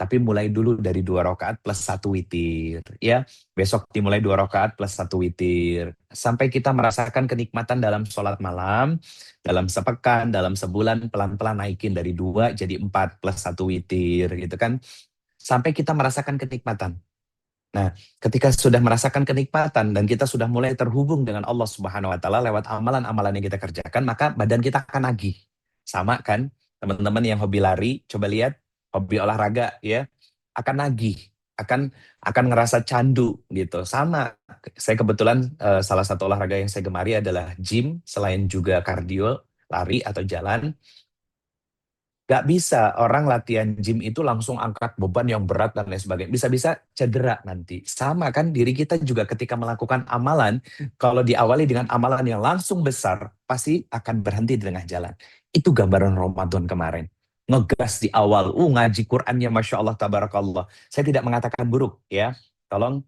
Tapi mulai dulu dari 2 rakaat plus 1 witir. Ya, besok dimulai 2 rakaat plus 1 witir. Sampai kita merasakan kenikmatan dalam sholat malam, dalam sepekan, dalam sebulan, pelan-pelan naikin dari 2 jadi 4 plus 1 witir gitu kan. Sampai kita merasakan kenikmatan. Nah, ketika sudah merasakan kenikmatan dan kita sudah mulai terhubung dengan Allah Subhanahu wa taala lewat amalan-amalan yang kita kerjakan, maka badan kita akan nagih. Sama kan? Teman-teman yang hobi lari, coba lihat hobi olahraga ya, akan nagih, akan akan ngerasa candu gitu. Sama, saya kebetulan salah satu olahraga yang saya gemari adalah gym, selain juga kardio, lari atau jalan. Gak bisa orang latihan gym itu langsung angkat beban yang berat dan lain sebagainya. Bisa-bisa cedera nanti. Sama kan diri kita juga ketika melakukan amalan, kalau diawali dengan amalan yang langsung besar, pasti akan berhenti di tengah jalan. Itu gambaran Ramadan kemarin. Ngegas di awal, ngaji Qur'annya Masya Allah, Tabarakallah. Saya tidak mengatakan buruk ya. Tolong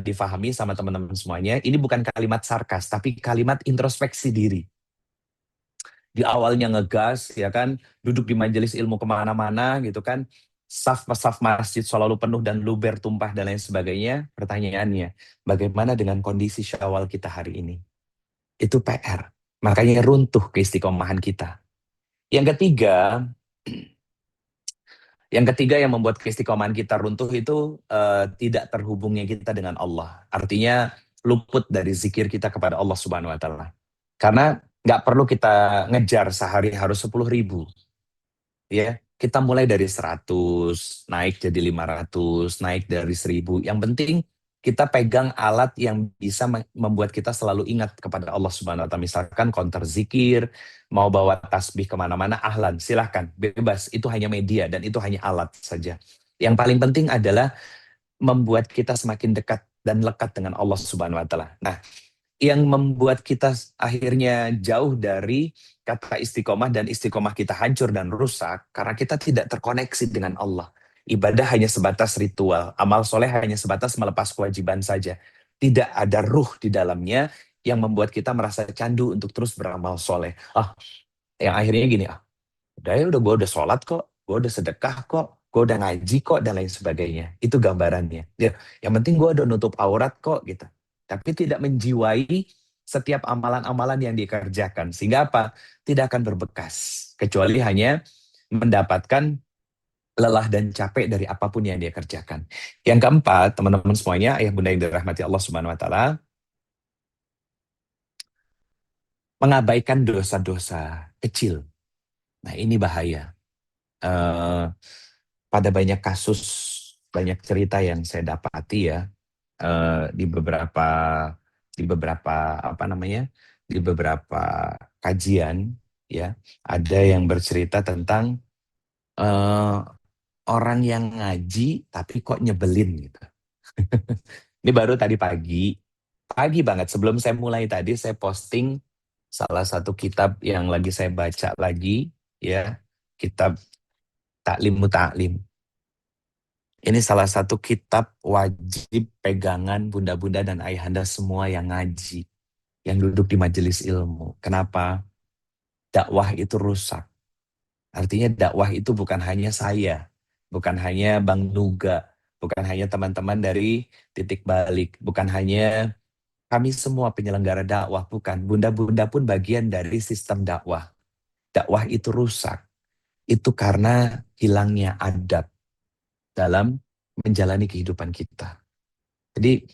difahami sama teman-teman semuanya. Ini bukan kalimat sarkas, tapi kalimat introspeksi diri. Di awalnya ngegas ya kan, duduk di majelis ilmu kemana-mana gitu kan, saf masjid selalu penuh dan luber tumpah dan lain sebagainya. Pertanyaannya, bagaimana dengan kondisi Syawal kita hari ini? Itu PR. Makanya runtuh keistiqomahan kita. Yang ketiga, yang membuat keistiqomahan kita runtuh itu tidak terhubungnya kita dengan Allah. Artinya luput dari zikir kita kepada Allah Subhanahu Wa Taala. Karena nggak perlu kita ngejar sehari harus 10.000. Ya, kita mulai dari 100, naik jadi 500, naik dari 1.000. Yang penting kita pegang alat yang bisa membuat kita selalu ingat kepada Allah Subhanahu Wa Taala. Misalkan counter zikir, mau bawa tasbih kemana-mana, ahlan, silahkan, bebas. Itu hanya media dan itu hanya alat saja. Yang paling penting adalah membuat kita semakin dekat dan lekat dengan Allah Subhanahu Wa Taala. Nah, yang membuat kita akhirnya jauh dari kata istiqomah dan istiqomah kita hancur dan rusak karena kita tidak terkoneksi dengan Allah. Ibadah hanya sebatas ritual, amal soleh hanya sebatas melepas kewajiban saja. Tidak ada ruh di dalamnya yang membuat kita merasa candu untuk terus beramal soleh. Yang akhirnya gini, udah gue udah sholat kok, gue udah sedekah kok, gue udah ngaji kok, dan lain sebagainya. Itu gambarannya. Ya, yang penting gue udah nutup aurat kok, gitu. Tapi tidak menjiwai setiap amalan-amalan yang dikerjakan. Sehingga apa? Tidak akan berbekas. Kecuali hanya mendapatkan lelah dan capek dari apapun yang dia kerjakan. Yang keempat, teman-teman semuanya, ayah bunda yang dirahmati Allah Subhanahu Wa Taala, mengabaikan dosa-dosa kecil. Nah, ini bahaya. Eh, Pada banyak kasus, banyak cerita yang saya dapati ya, di beberapa apa namanya, di beberapa kajian ya, ada yang bercerita tentang eh, orang yang ngaji tapi kok nyebelin gitu. Ini baru tadi pagi banget sebelum saya mulai tadi saya posting salah satu kitab yang lagi saya baca lagi ya, kitab Taklim Mutaklim. Ini salah satu kitab wajib pegangan bunda-bunda dan ayahanda semua yang ngaji, yang duduk di majelis ilmu. Kenapa? Dakwah itu rusak. Artinya dakwah itu bukan hanya saya, bukan hanya Bang Nuga, bukan hanya teman-teman dari Titik Balik, bukan hanya kami semua penyelenggara dakwah, bukan. Bunda-bunda pun bagian dari sistem dakwah. Dakwah itu rusak. Itu karena hilangnya adab dalam menjalani kehidupan kita. Jadi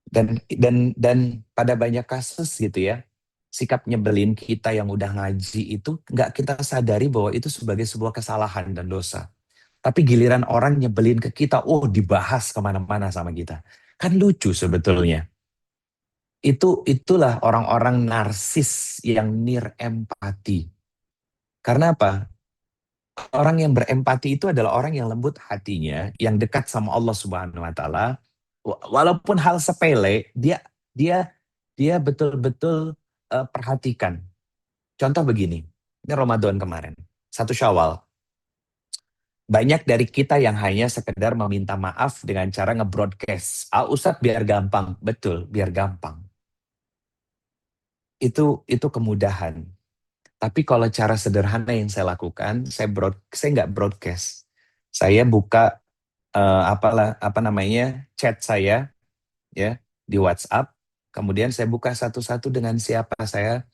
dan pada banyak kasus gitu ya, sikap nyebelin kita yang udah ngaji itu nggak kita sadari bahwa itu sebagai sebuah kesalahan dan dosa. Tapi giliran orang nyebelin ke kita, dibahas kemana-mana sama kita. Kan lucu sebetulnya. Itulah orang-orang narsis yang near empati. Karena apa? Orang yang berempati itu adalah orang yang lembut hatinya, yang dekat sama Allah Subhanahu Wa Taala. Walaupun hal sepele, dia dia betul-betul perhatikan. Contoh begini, ini Ramadan kemarin, 1 Syawal. Banyak dari kita yang hanya sekedar meminta maaf dengan cara nge-broadcast. Ustadz biar gampang, betul, biar gampang. Itu kemudahan. Tapi kalau cara sederhana yang saya lakukan, saya nggak broadcast. Saya buka apa namanya chat saya ya di WhatsApp. Kemudian saya buka satu-satu dengan siapa saya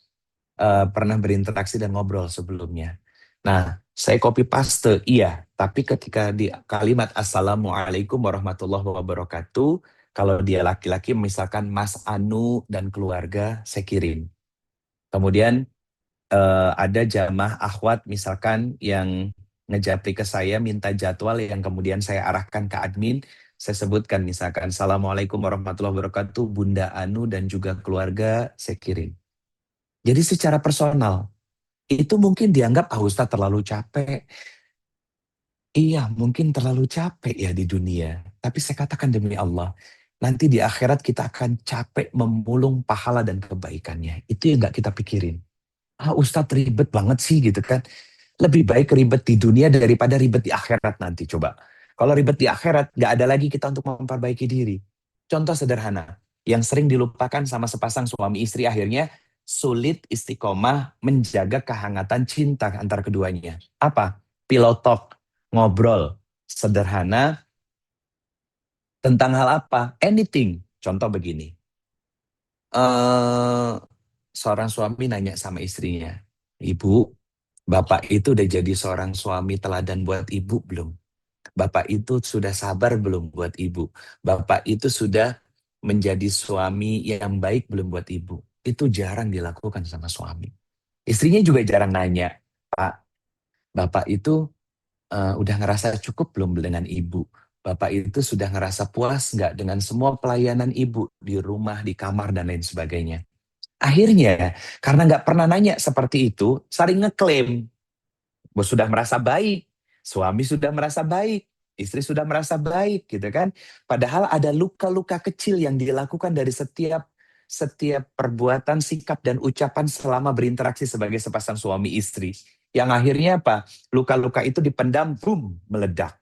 pernah berinteraksi dan ngobrol sebelumnya. Nah, saya copy paste, iya. Tapi ketika di kalimat Assalamualaikum warahmatullahi wabarakatuh, kalau dia laki-laki misalkan Mas Anu dan keluarga, saya kirim. Kemudian ada jamaah akhwat misalkan yang ngejapri ke saya minta jadwal yang kemudian saya arahkan ke admin, saya sebutkan misalkan, Assalamualaikum warahmatullahi wabarakatuh, Bunda Anu dan juga keluarga saya kirim. Jadi secara personal, itu mungkin dianggap, Ustadz terlalu capek. Iya, mungkin terlalu capek ya di dunia. Tapi saya katakan demi Allah, nanti di akhirat kita akan capek memulung pahala dan kebaikannya. Itu yang gak kita pikirin. Ustadz ribet banget sih gitu kan. Lebih baik ribet di dunia daripada ribet di akhirat nanti. Coba. Kalau ribet di akhirat, gak ada lagi kita untuk memperbaiki diri. Contoh sederhana, yang sering dilupakan sama sepasang suami istri akhirnya sulit istiqomah menjaga kehangatan cinta antar keduanya. Apa? Pillow talk, ngobrol sederhana tentang hal apa? Anything. Contoh begini, eh seorang suami nanya sama istrinya, Ibu, Bapak itu udah jadi seorang suami teladan buat ibu belum? Bapak itu sudah sabar belum buat ibu? Bapak itu sudah menjadi suami yang baik belum buat ibu? Itu jarang dilakukan sama suami. Istrinya juga jarang nanya, Pak, Bapak itu udah ngerasa cukup belum dengan ibu? Bapak itu sudah ngerasa puas nggak dengan semua pelayanan ibu di rumah, di kamar, dan lain sebagainya? Akhirnya, karena nggak pernah nanya seperti itu, saling ngeklaim. Bos sudah merasa baik, suami sudah merasa baik, istri sudah merasa baik, gitu kan? Padahal ada luka-luka kecil yang dilakukan dari setiap perbuatan, sikap, dan ucapan selama berinteraksi sebagai sepasang suami istri. Yang akhirnya apa? Luka-luka itu dipendam, boom, meledak.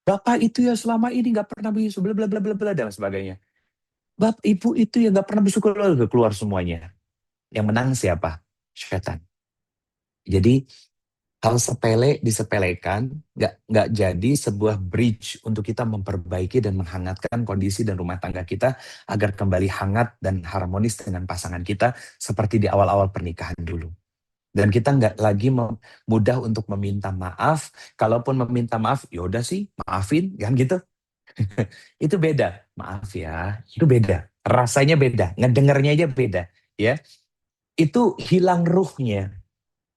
Bapak itu ya selama ini nggak pernah bisa, bla bla bla bla bla dan sebagainya. Bapak ibu itu ya nggak pernah bisa keluar semuanya. Yang menang siapa? Setan. Jadi hal sepele disepelekan, nggak jadi sebuah bridge untuk kita memperbaiki dan menghangatkan kondisi dan rumah tangga kita agar kembali hangat dan harmonis dengan pasangan kita seperti di awal-awal pernikahan dulu. Dan kita nggak lagi mudah untuk meminta maaf. Kalaupun meminta maaf, yaudah sih, maafin, kan gitu. Itu beda. Maaf ya, itu beda. Rasanya beda, ngedengarnya aja beda. Ya, itu hilang ruhnya.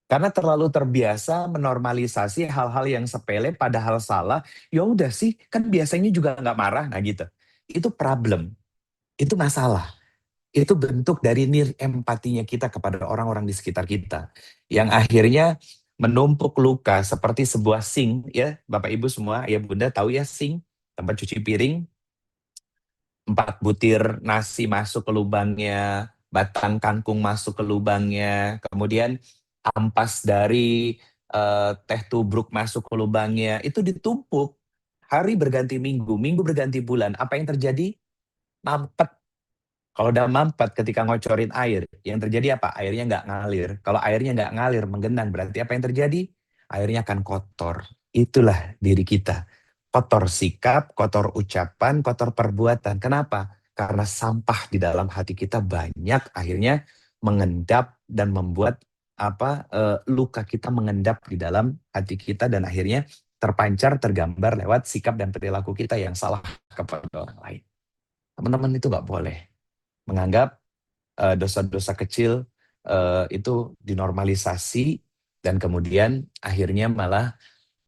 Karena terlalu terbiasa menormalisasi hal-hal yang sepele padahal salah. Ya udah sih, kan biasanya juga nggak marah, nah gitu. Itu problem, itu masalah. Itu bentuk dari empatinya kita kepada orang-orang di sekitar kita. Yang akhirnya menumpuk luka seperti sebuah sink, ya Bapak Ibu semua, ya Bunda tahu ya sink, tempat cuci piring, 4 butir nasi masuk ke lubangnya, batang kangkung masuk ke lubangnya, kemudian ampas dari teh tubruk masuk ke lubangnya, itu ditumpuk. Hari berganti minggu, minggu berganti bulan. Apa yang terjadi? Mampet. Kalau udah mampet ketika ngocorin air, yang terjadi apa? Airnya nggak ngalir. Kalau airnya nggak ngalir, menggenang, berarti apa yang terjadi? Airnya akan kotor. Itulah diri kita. Kotor sikap, kotor ucapan, kotor perbuatan. Kenapa? Karena sampah di dalam hati kita banyak, akhirnya mengendap dan membuat luka kita mengendap di dalam hati kita dan akhirnya terpancar, tergambar lewat sikap dan perilaku kita yang salah kepada orang lain. Teman-teman itu nggak boleh menganggap dosa-dosa kecil itu dinormalisasi dan kemudian akhirnya malah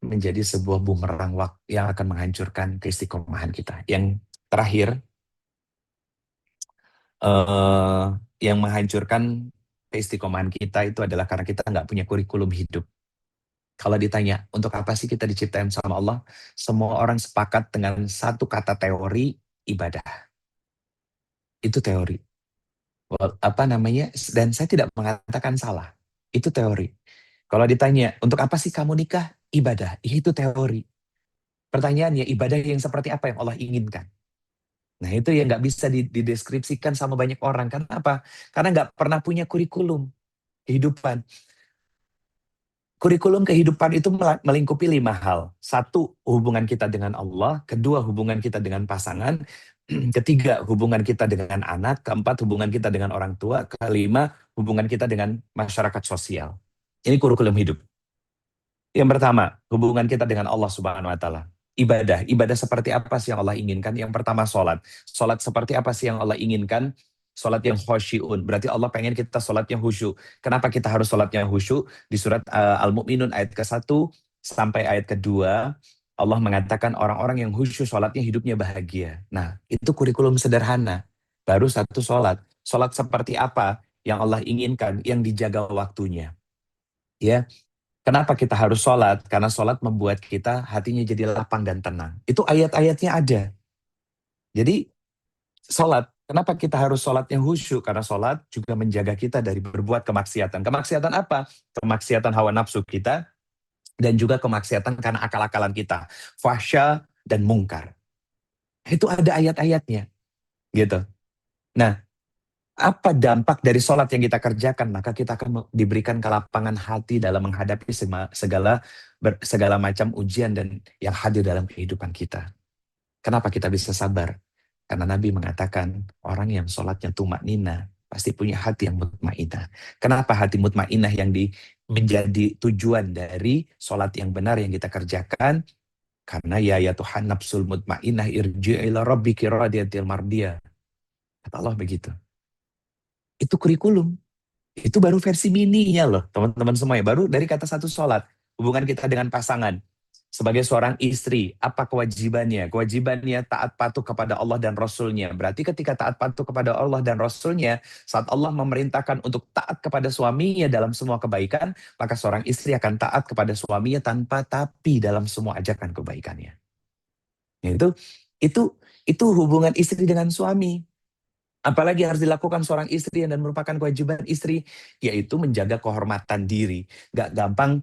menjadi sebuah bumerang yang akan menghancurkan keistiqomahan kita. Yang terakhir, eh, yang menghancurkan keistiqomahan kita itu adalah karena kita nggak punya kurikulum hidup. Kalau ditanya, untuk apa sih kita diciptakan sama Allah? Semua orang sepakat dengan satu kata teori, ibadah. Itu teori. Apa namanya? Dan saya tidak mengatakan salah. Itu teori. Kalau ditanya, untuk apa sih kamu nikah? Ibadah. Itu teori. Pertanyaannya, ibadah yang seperti apa yang Allah inginkan? Nah itu yang nggak bisa dideskripsikan sama banyak orang. Kenapa? Karena nggak pernah punya kurikulum kehidupan. Kurikulum kehidupan itu melingkupi 5 hal. 1, hubungan kita dengan Allah. 2, hubungan kita dengan pasangan. 3, hubungan kita dengan anak. 4, hubungan kita dengan orang tua. 5, hubungan kita dengan masyarakat sosial. Ini kurikulum hidup. Yang pertama, hubungan kita dengan Allah Subhanahu wa taala. Ibadah. Ibadah seperti apa sih yang Allah inginkan? Yang pertama salat. Salat seperti apa sih yang Allah inginkan? Salat yang khusyuun. Berarti Allah pengen kita salatnya khusyuk. Kenapa kita harus salatnya khusyuk? Di surat Al-Mu'minun ayat ke-1 sampai ayat ke-2, Allah mengatakan orang-orang yang khusyuk sholatnya hidupnya bahagia. Nah, itu kurikulum sederhana. Baru satu sholat. Sholat seperti apa yang Allah inginkan, yang dijaga waktunya. Ya, kenapa kita harus sholat? Karena sholat membuat kita hatinya jadi lapang dan tenang. Itu ayat-ayatnya ada. Jadi sholat, kenapa kita harus sholat yang khusyuk? Karena sholat juga menjaga kita dari berbuat kemaksiatan. Kemaksiatan apa? Kemaksiatan hawa nafsu kita, dan juga kemaksiatan karena akal-akalan kita. Fahsya dan mungkar. Itu ada ayat-ayatnya. Gitu. Nah, apa dampak dari sholat yang kita kerjakan? Maka kita akan diberikan kelapangan hati dalam menghadapi segala macam ujian dan yang hadir dalam kehidupan kita. Kenapa kita bisa sabar? Karena Nabi mengatakan orang yang sholatnya tumakninah pasti punya hati yang mutmainah. Kenapa hati mutmainah yang menjadi tujuan dari sholat yang benar yang kita kerjakan? Karena ya Tuhan nafsul mutmainah irji' ila rabbiki radiyatil mardiyah. Kata Allah begitu. Itu kurikulum. Itu baru versi mininya loh, teman-teman semua ya. Baru dari kata satu sholat. Hubungan kita dengan pasangan. Sebagai seorang istri, apa kewajibannya? Kewajibannya taat patuh kepada Allah dan Rasulnya. Berarti ketika taat patuh kepada Allah dan Rasulnya, saat Allah memerintahkan untuk taat kepada suaminya dalam semua kebaikan, maka seorang istri akan taat kepada suaminya tanpa tapi dalam semua ajakan kebaikannya. Itu itu itu hubungan istri dengan suami. Apalagi harus dilakukan seorang istri dan merupakan kewajiban istri, yaitu menjaga kehormatan diri. Gak gampang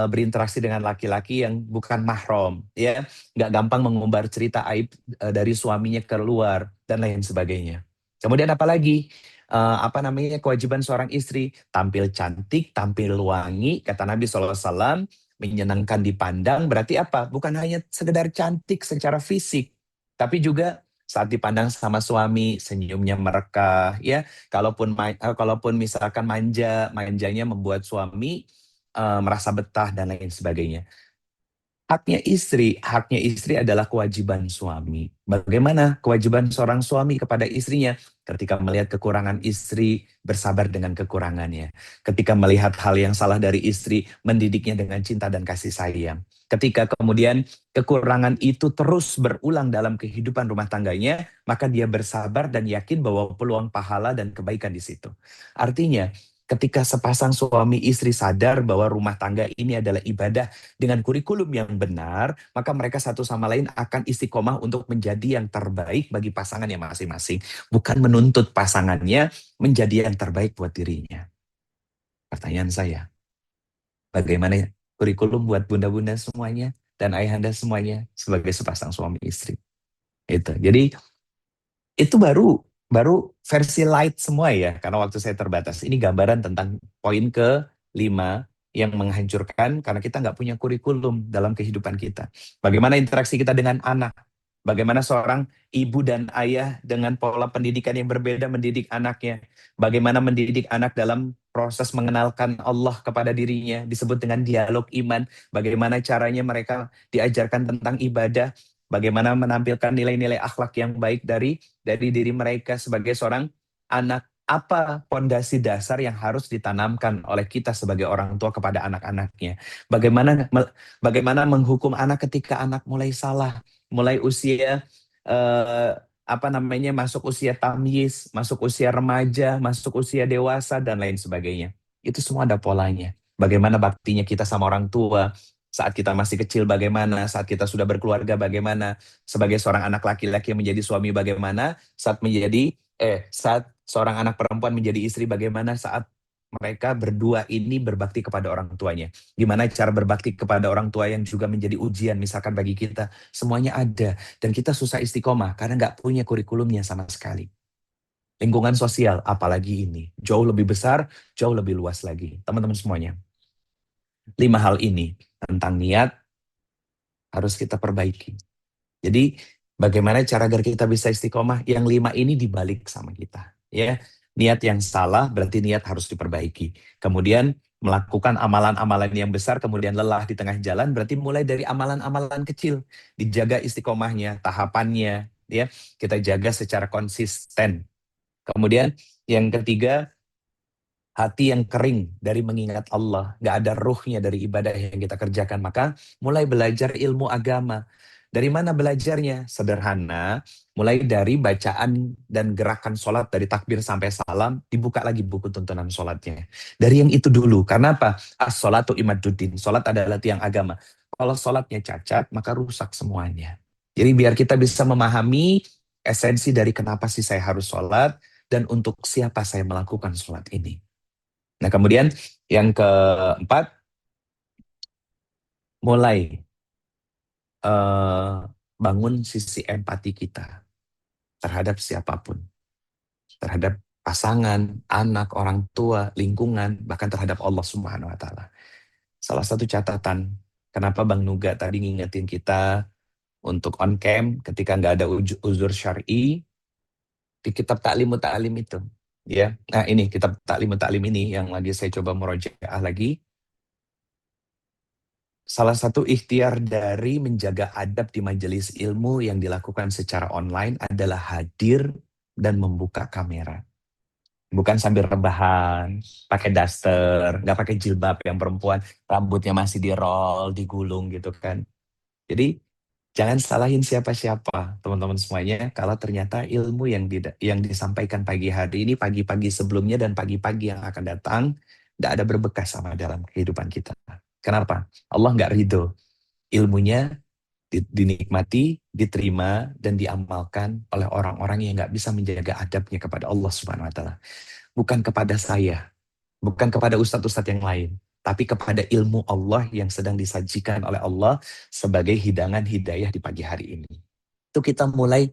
berinteraksi dengan laki-laki yang bukan mahram, ya. Gak gampang mengumbar cerita aib dari suaminya keluar dan lain sebagainya. Kemudian apalagi apa namanya kewajiban seorang istri, tampil cantik, tampil wangi, kata Nabi SAW, menyenangkan dipandang. Berarti apa? Bukan hanya sekedar cantik secara fisik, tapi juga saat dipandang sama suami, senyumnya merekah, ya. Kalaupun misalkan manjanya membuat suami merasa betah dan lain sebagainya. Haknya istri adalah kewajiban suami. Bagaimana kewajiban seorang suami kepada istrinya? Ketika melihat kekurangan istri, bersabar dengan kekurangannya. Ketika melihat hal yang salah dari istri, mendidiknya dengan cinta dan kasih sayang. Ketika kemudian kekurangan itu terus berulang dalam kehidupan rumah tangganya, maka dia bersabar dan yakin bahwa peluang pahala dan kebaikan di situ. Artinya, ketika sepasang suami istri sadar bahwa rumah tangga ini adalah ibadah dengan kurikulum yang benar, maka mereka satu sama lain akan istiqomah untuk menjadi yang terbaik bagi pasangannya masing-masing. Bukan menuntut pasangannya menjadi yang terbaik buat dirinya. Pertanyaan saya, bagaimana kurikulum buat bunda-bunda semuanya dan ayahanda semuanya sebagai sepasang suami istri? Jadi itu baru baru versi light semua ya, karena waktu saya terbatas. Ini gambaran tentang poin ke-5 yang menghancurkan karena kita nggak punya kurikulum dalam kehidupan kita. Bagaimana interaksi kita dengan anak? Bagaimana seorang ibu dan ayah dengan pola pendidikan yang berbeda mendidik anaknya? Bagaimana mendidik anak dalam proses mengenalkan Allah kepada dirinya, disebut dengan dialog iman. Bagaimana caranya mereka diajarkan tentang ibadah, bagaimana menampilkan nilai-nilai akhlak yang baik dari diri mereka sebagai seorang anak. Apa pondasi dasar yang harus ditanamkan oleh kita sebagai orang tua kepada anak-anaknya? Bagaimana menghukum anak ketika anak mulai salah, mulai usia apa namanya masuk usia tamyiz, masuk usia remaja, masuk usia dewasa dan lain sebagainya. Itu semua ada polanya. Bagaimana baktinya kita sama orang tua, saat kita masih kecil bagaimana, saat kita sudah berkeluarga bagaimana, sebagai seorang anak laki-laki yang menjadi suami bagaimana, saat seorang anak perempuan menjadi istri bagaimana, saat mereka berdua ini berbakti kepada orang tuanya. Gimana cara berbakti kepada orang tua yang juga menjadi ujian misalkan bagi kita. Semuanya ada. Dan kita susah istiqomah karena nggak punya kurikulumnya sama sekali. Lingkungan sosial, apalagi ini. Jauh lebih besar, jauh lebih luas lagi. Teman-teman semuanya. 5 hal ini tentang niat harus kita perbaiki. Jadi bagaimana cara agar kita bisa istiqomah? Yang 5 ini dibalik sama kita. Ya, niat yang salah berarti niat harus diperbaiki. Kemudian melakukan amalan-amalan yang besar, kemudian lelah di tengah jalan, berarti mulai dari amalan-amalan kecil. Dijaga istiqomahnya, tahapannya, ya kita jaga secara konsisten. Kemudian yang ketiga, hati yang kering dari mengingat Allah, nggak ada ruhnya dari ibadah yang kita kerjakan, maka mulai belajar ilmu agama. Dari mana belajarnya? Sederhana, mulai dari bacaan dan gerakan sholat dari takbir sampai salam, dibuka lagi buku tuntunan sholatnya. Dari yang itu dulu, karena apa? As-sholatu imaduddin, sholat adalah tiang agama. Kalau sholatnya cacat, maka rusak semuanya. Jadi biar kita bisa memahami esensi dari kenapa sih saya harus sholat, dan untuk siapa saya melakukan sholat ini. Nah, kemudian yang keempat, mulai eh, bangun sisi empati kita terhadap siapapun, terhadap pasangan, anak, orang tua, lingkungan, bahkan terhadap Allah Subhanahu wa taala. Salah satu catatan kenapa Bang Nuga tadi ngingetin kita untuk on cam ketika nggak ada uzur syar'i di kitab Ta'limu Ta'lim itu, ya. Nah, ini kitab Ta'limu Ta'lim ini yang lagi saya coba murojaah lagi. Salah satu ikhtiar dari menjaga adab di majelis ilmu yang dilakukan secara online adalah hadir dan membuka kamera. Bukan sambil rebahan, pakai daster, nggak pakai jilbab yang perempuan, rambutnya masih di roll, digulung gitu kan. Jadi jangan salahin siapa-siapa, teman-teman semuanya, kalau ternyata ilmu yang disampaikan pagi hari ini, pagi-pagi sebelumnya dan pagi-pagi yang akan datang, nggak ada berbekas sama dalam kehidupan kita. Kenapa? Allah nggak ridho ilmunya dinikmati, diterima, dan diamalkan oleh orang-orang yang nggak bisa menjaga adabnya kepada Allah Subhanahu Wa Taala. Bukan kepada saya, bukan kepada ustadz-ustadz yang lain, tapi kepada ilmu Allah yang sedang disajikan oleh Allah sebagai hidangan hidayah di pagi hari ini. Itu kita mulai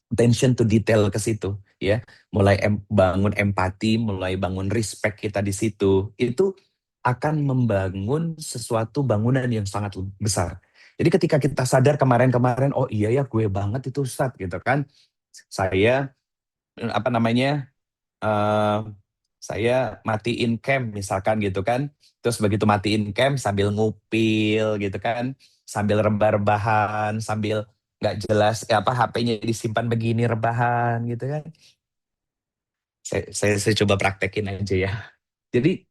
attention to detail ke situ, ya. Mulai bangun empati, mulai bangun respect kita di situ. Itu akan membangun sesuatu bangunan yang sangat besar. Jadi ketika kita sadar kemarin-kemarin, oh iya ya gue banget itu Ustadz gitu kan. Saya apa namanya? eh, saya matiin cam misalkan gitu kan. Terus begitu matiin cam sambil ngupil gitu kan, sambil rebah-rebahan, sambil nggak jelas apa HP-nya disimpan begini rebahan gitu kan. Saya coba praktekin aja ya. Jadi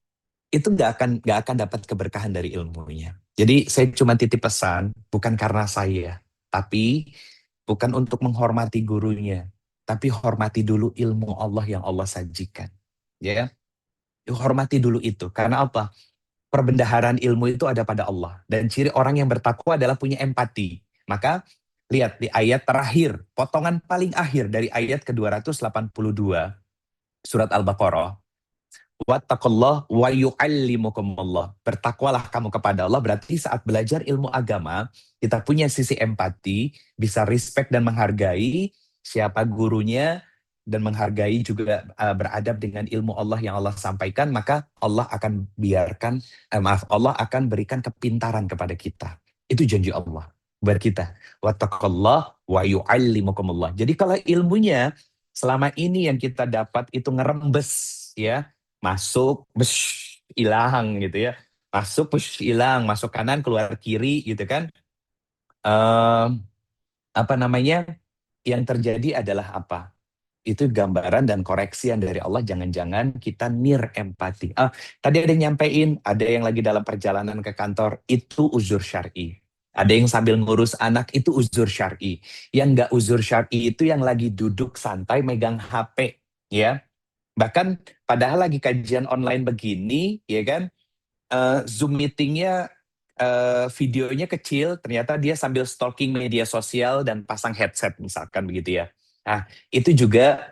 itu nggak akan dapat keberkahan dari ilmunya. Jadi saya cuma titip pesan, bukan karena saya, tapi bukan untuk menghormati gurunya, tapi hormati dulu ilmu Allah yang Allah sajikan. Ya, hormati dulu itu. Karena apa? Perbendaharaan ilmu itu ada pada Allah. Dan ciri orang yang bertakwa adalah punya empati. Maka lihat di ayat terakhir, potongan paling akhir dari ayat ke-282 surat Al-Baqarah. Wattaqullah wa yu'allimukumullah. Bertakwalah kamu kepada Allah, berarti saat belajar ilmu agama, kita punya sisi empati, bisa respect dan menghargai siapa gurunya, dan menghargai juga beradab dengan ilmu Allah yang Allah sampaikan, maka Allah akan biarkan, Allah akan berikan kepintaran kepada kita. Itu janji Allah buat kita. Wattaqullah wa yu'allimukumullah. Jadi kalau ilmunya selama ini yang kita dapat itu ngerembes, ya, masuk, hilang gitu ya. Masuk, hilang. Masuk kanan, keluar kiri gitu kan. Ehm, apa namanya? Yang terjadi adalah apa? Itu gambaran dan koreksi yang dari Allah. Jangan-jangan kita nir empati. Tadi ada yang nyampein, ada yang lagi dalam perjalanan ke kantor, itu uzur syar'i. Ada yang sambil ngurus anak, itu uzur syar'i. Yang nggak uzur syar'i itu yang lagi duduk santai megang HP, ya. Bahkan padahal lagi kajian online begini, ya kan, Zoom meetingnya videonya kecil, ternyata dia sambil stalking media sosial dan pasang headset misalkan begitu ya. Nah, itu juga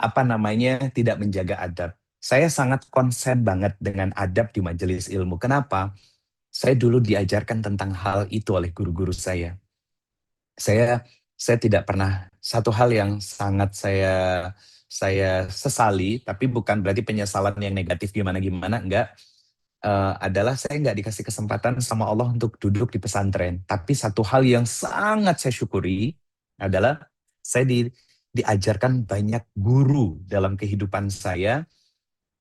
apa namanya tidak menjaga adab. Saya sangat konsen banget dengan adab di majelis ilmu. Kenapa? Saya dulu diajarkan tentang hal itu oleh guru-guru saya. Saya tidak pernah, satu hal yang sangat saya sesali, tapi bukan berarti penyesalan yang negatif gimana-gimana, enggak. Adalah saya nggak dikasih kesempatan sama Allah untuk duduk di pesantren. Tapi satu hal yang sangat saya syukuri adalah saya diajarkan banyak guru dalam kehidupan saya,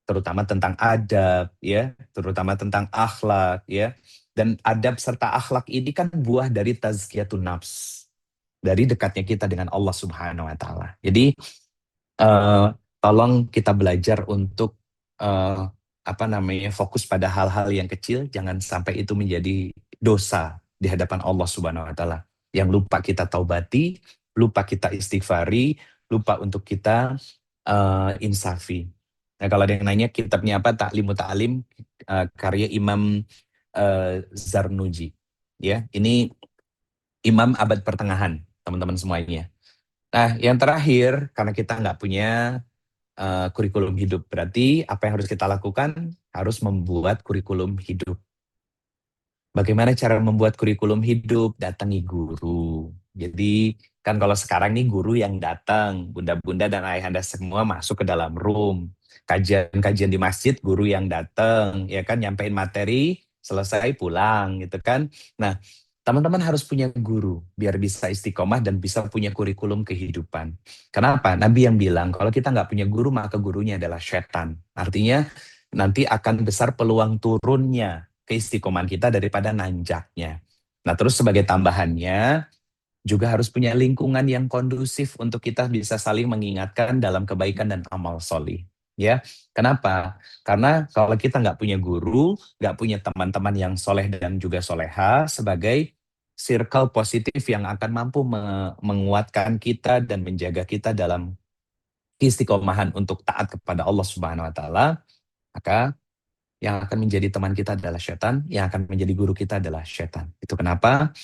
terutama tentang adab, ya, terutama tentang akhlak, ya. Dan adab serta akhlak ini kan buah dari tazkiyatun nafs, dari dekatnya kita dengan Allah Subhanahu wa taala. Jadi tolong kita belajar untuk eh, apa namanya, fokus pada hal-hal yang kecil, jangan sampai itu menjadi dosa di hadapan Allah Subhanahu wa taala. Yang lupa kita taubati, lupa kita istighfari, lupa untuk kita insafi. Nah, kalau ada yang nanya kitabnya apa, Ta'limu Ta'lim, karya Imam Zarnuji. Ya, ini Imam abad pertengahan, teman-teman semuanya. Nah, yang terakhir, karena kita nggak punya kurikulum hidup, berarti apa yang harus kita lakukan? Harus membuat kurikulum hidup. Bagaimana cara membuat kurikulum hidup? Datangi guru. Jadi kan kalau sekarang nih guru yang datang, bunda-bunda dan ayahanda semua masuk ke dalam room. Kajian-kajian di masjid, guru yang datang, ya kan, nyampein materi, selesai pulang gitu kan. Nah, teman-teman harus punya guru biar bisa istiqomah dan bisa punya kurikulum kehidupan. Kenapa? Nabi yang bilang kalau kita nggak punya guru maka gurunya adalah setan. Artinya nanti akan besar peluang turunnya keistiqomahan kita daripada nanjaknya. Nah, terus sebagai tambahannya juga harus punya lingkungan yang kondusif untuk kita bisa saling mengingatkan dalam kebaikan dan amal solih. Ya, kenapa? Karena kalau kita nggak punya guru, nggak punya teman-teman yang soleh dan juga soleha sebagai circle positif yang akan mampu menguatkan kita dan menjaga kita dalam istiqomahan untuk taat kepada Allah Subhanahu Wa Taala, maka yang akan menjadi teman kita adalah setan, yang akan menjadi guru kita adalah setan. Itu kenapa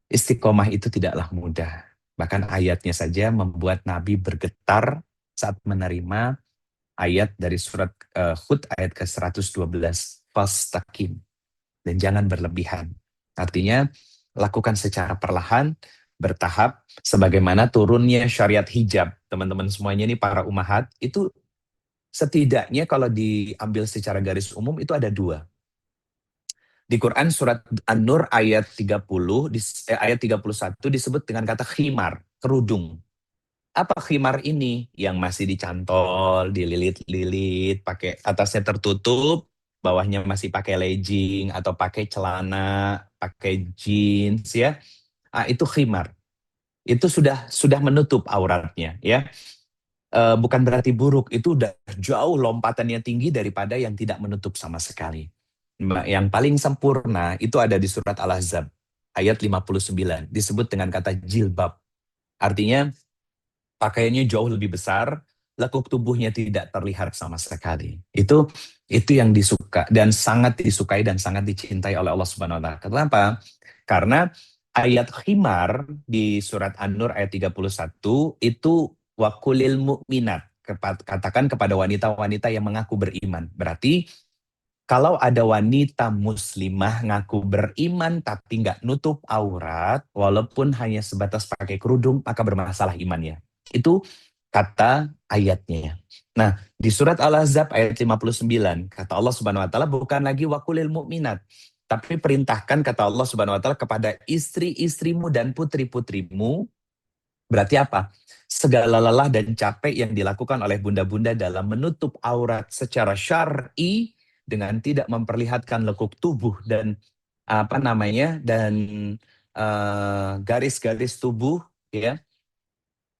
istiqomah itu tidaklah mudah. Bahkan ayatnya saja membuat Nabi bergetar saat menerima ayat dari surat Hud ayat ke-112. Fastaqim. Dan jangan berlebihan. Artinya, lakukan secara perlahan, bertahap, sebagaimana turunnya syariat hijab. Teman-teman semuanya ini para umahat, itu setidaknya kalau diambil secara garis umum itu ada dua. Di Quran surat An-Nur ayat 30, ayat 31 disebut dengan kata khimar, kerudung. Apa khimar ini? Yang masih dicantol, dililit-lilit, pakai atasnya tertutup, bawahnya masih pakai legging atau pakai celana, pakai jeans ya. Ah, itu khimar. Itu sudah menutup auratnya ya. Bukan berarti buruk, itu udah jauh lompatannya tinggi daripada yang tidak menutup sama sekali. Yang paling sempurna itu ada di surat Al-Ahzab ayat 59 disebut dengan kata jilbab. Artinya pakaiannya jauh lebih besar, lekuk tubuhnya tidak terlihat sama sekali. Itu yang disuka dan sangat disukai dan sangat dicintai oleh Allah Subhanahu wa taala. Kenapa? Karena ayat khimar di surat An-Nur ayat 31 itu wakulil mu'minat, katakan kepada wanita-wanita yang mengaku beriman. Berarti kalau ada wanita muslimah ngaku beriman tapi nggak nutup aurat, walaupun hanya sebatas pakai kerudung, maka bermasalah imannya. Itu kata ayatnya. Nah, di surat Al-Ahzab ayat 59, kata Allah Subhanahu wa taala bukan lagi wakulil mu'minat, tapi perintahkan kata Allah Subhanahu wa taala kepada istri-istrimu dan putri-putrimu. Berarti apa? Segala lelah dan capek yang dilakukan oleh bunda-bunda dalam menutup aurat secara syar'i dengan tidak memperlihatkan lekuk tubuh dan apa namanya dan garis-garis tubuh ya,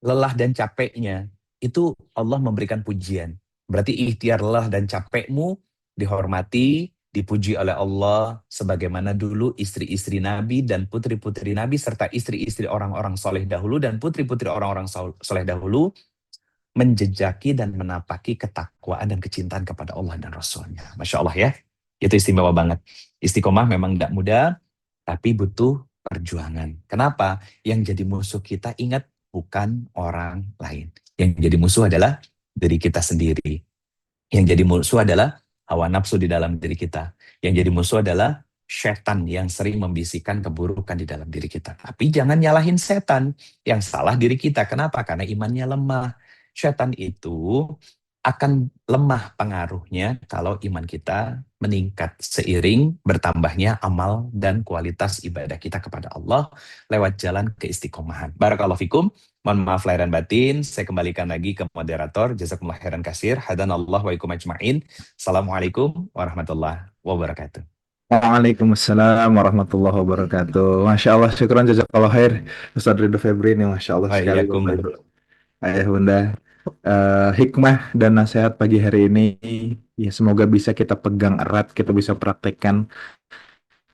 lelah dan capeknya itu Allah memberikan pujian. Berarti ikhtiar lelah dan capekmu dihormati, dipuji oleh Allah sebagaimana dulu istri-istri Nabi dan putri-putri Nabi serta istri-istri orang-orang soleh dahulu dan putri-putri orang-orang soleh dahulu menjejaki dan menapaki ketakwaan dan kecintaan kepada Allah dan Rasulnya. Masya Allah ya, itu istimewa banget. Istiqomah memang tidak mudah, tapi butuh perjuangan. Kenapa? Yang jadi musuh kita, ingat, bukan orang lain. Yang jadi musuh adalah diri kita sendiri. Yang jadi musuh adalah hawa nafsu di dalam diri kita. Yang jadi musuh adalah setan yang sering membisikkan keburukan di dalam diri kita. Tapi jangan nyalahin setan. Yang salah diri kita. Kenapa? Karena imannya lemah. Setan itu akan lemah pengaruhnya kalau iman kita meningkat seiring bertambahnya amal dan kualitas ibadah kita kepada Allah lewat jalan keistiqomahan. Barakallahu fikum. Mohon maaf lahir dan batin. Saya kembalikan lagi ke moderator. Jazakumullah khairan kasir. Hadanallah wa ikum ajma'in. Assalamualaikum warahmatullahi wabarakatuh. Waalaikumsalam warahmatullahi wabarakatuh. Masya Allah, syukran jazakallah khair Ustaz Ridho Febri ini, Masya Allah Wa sekali Bapak iyyakum. Ibu, Ayah Bunda. hikmah dan nasihat pagi hari ini ya semoga bisa kita pegang erat, kita bisa praktekkan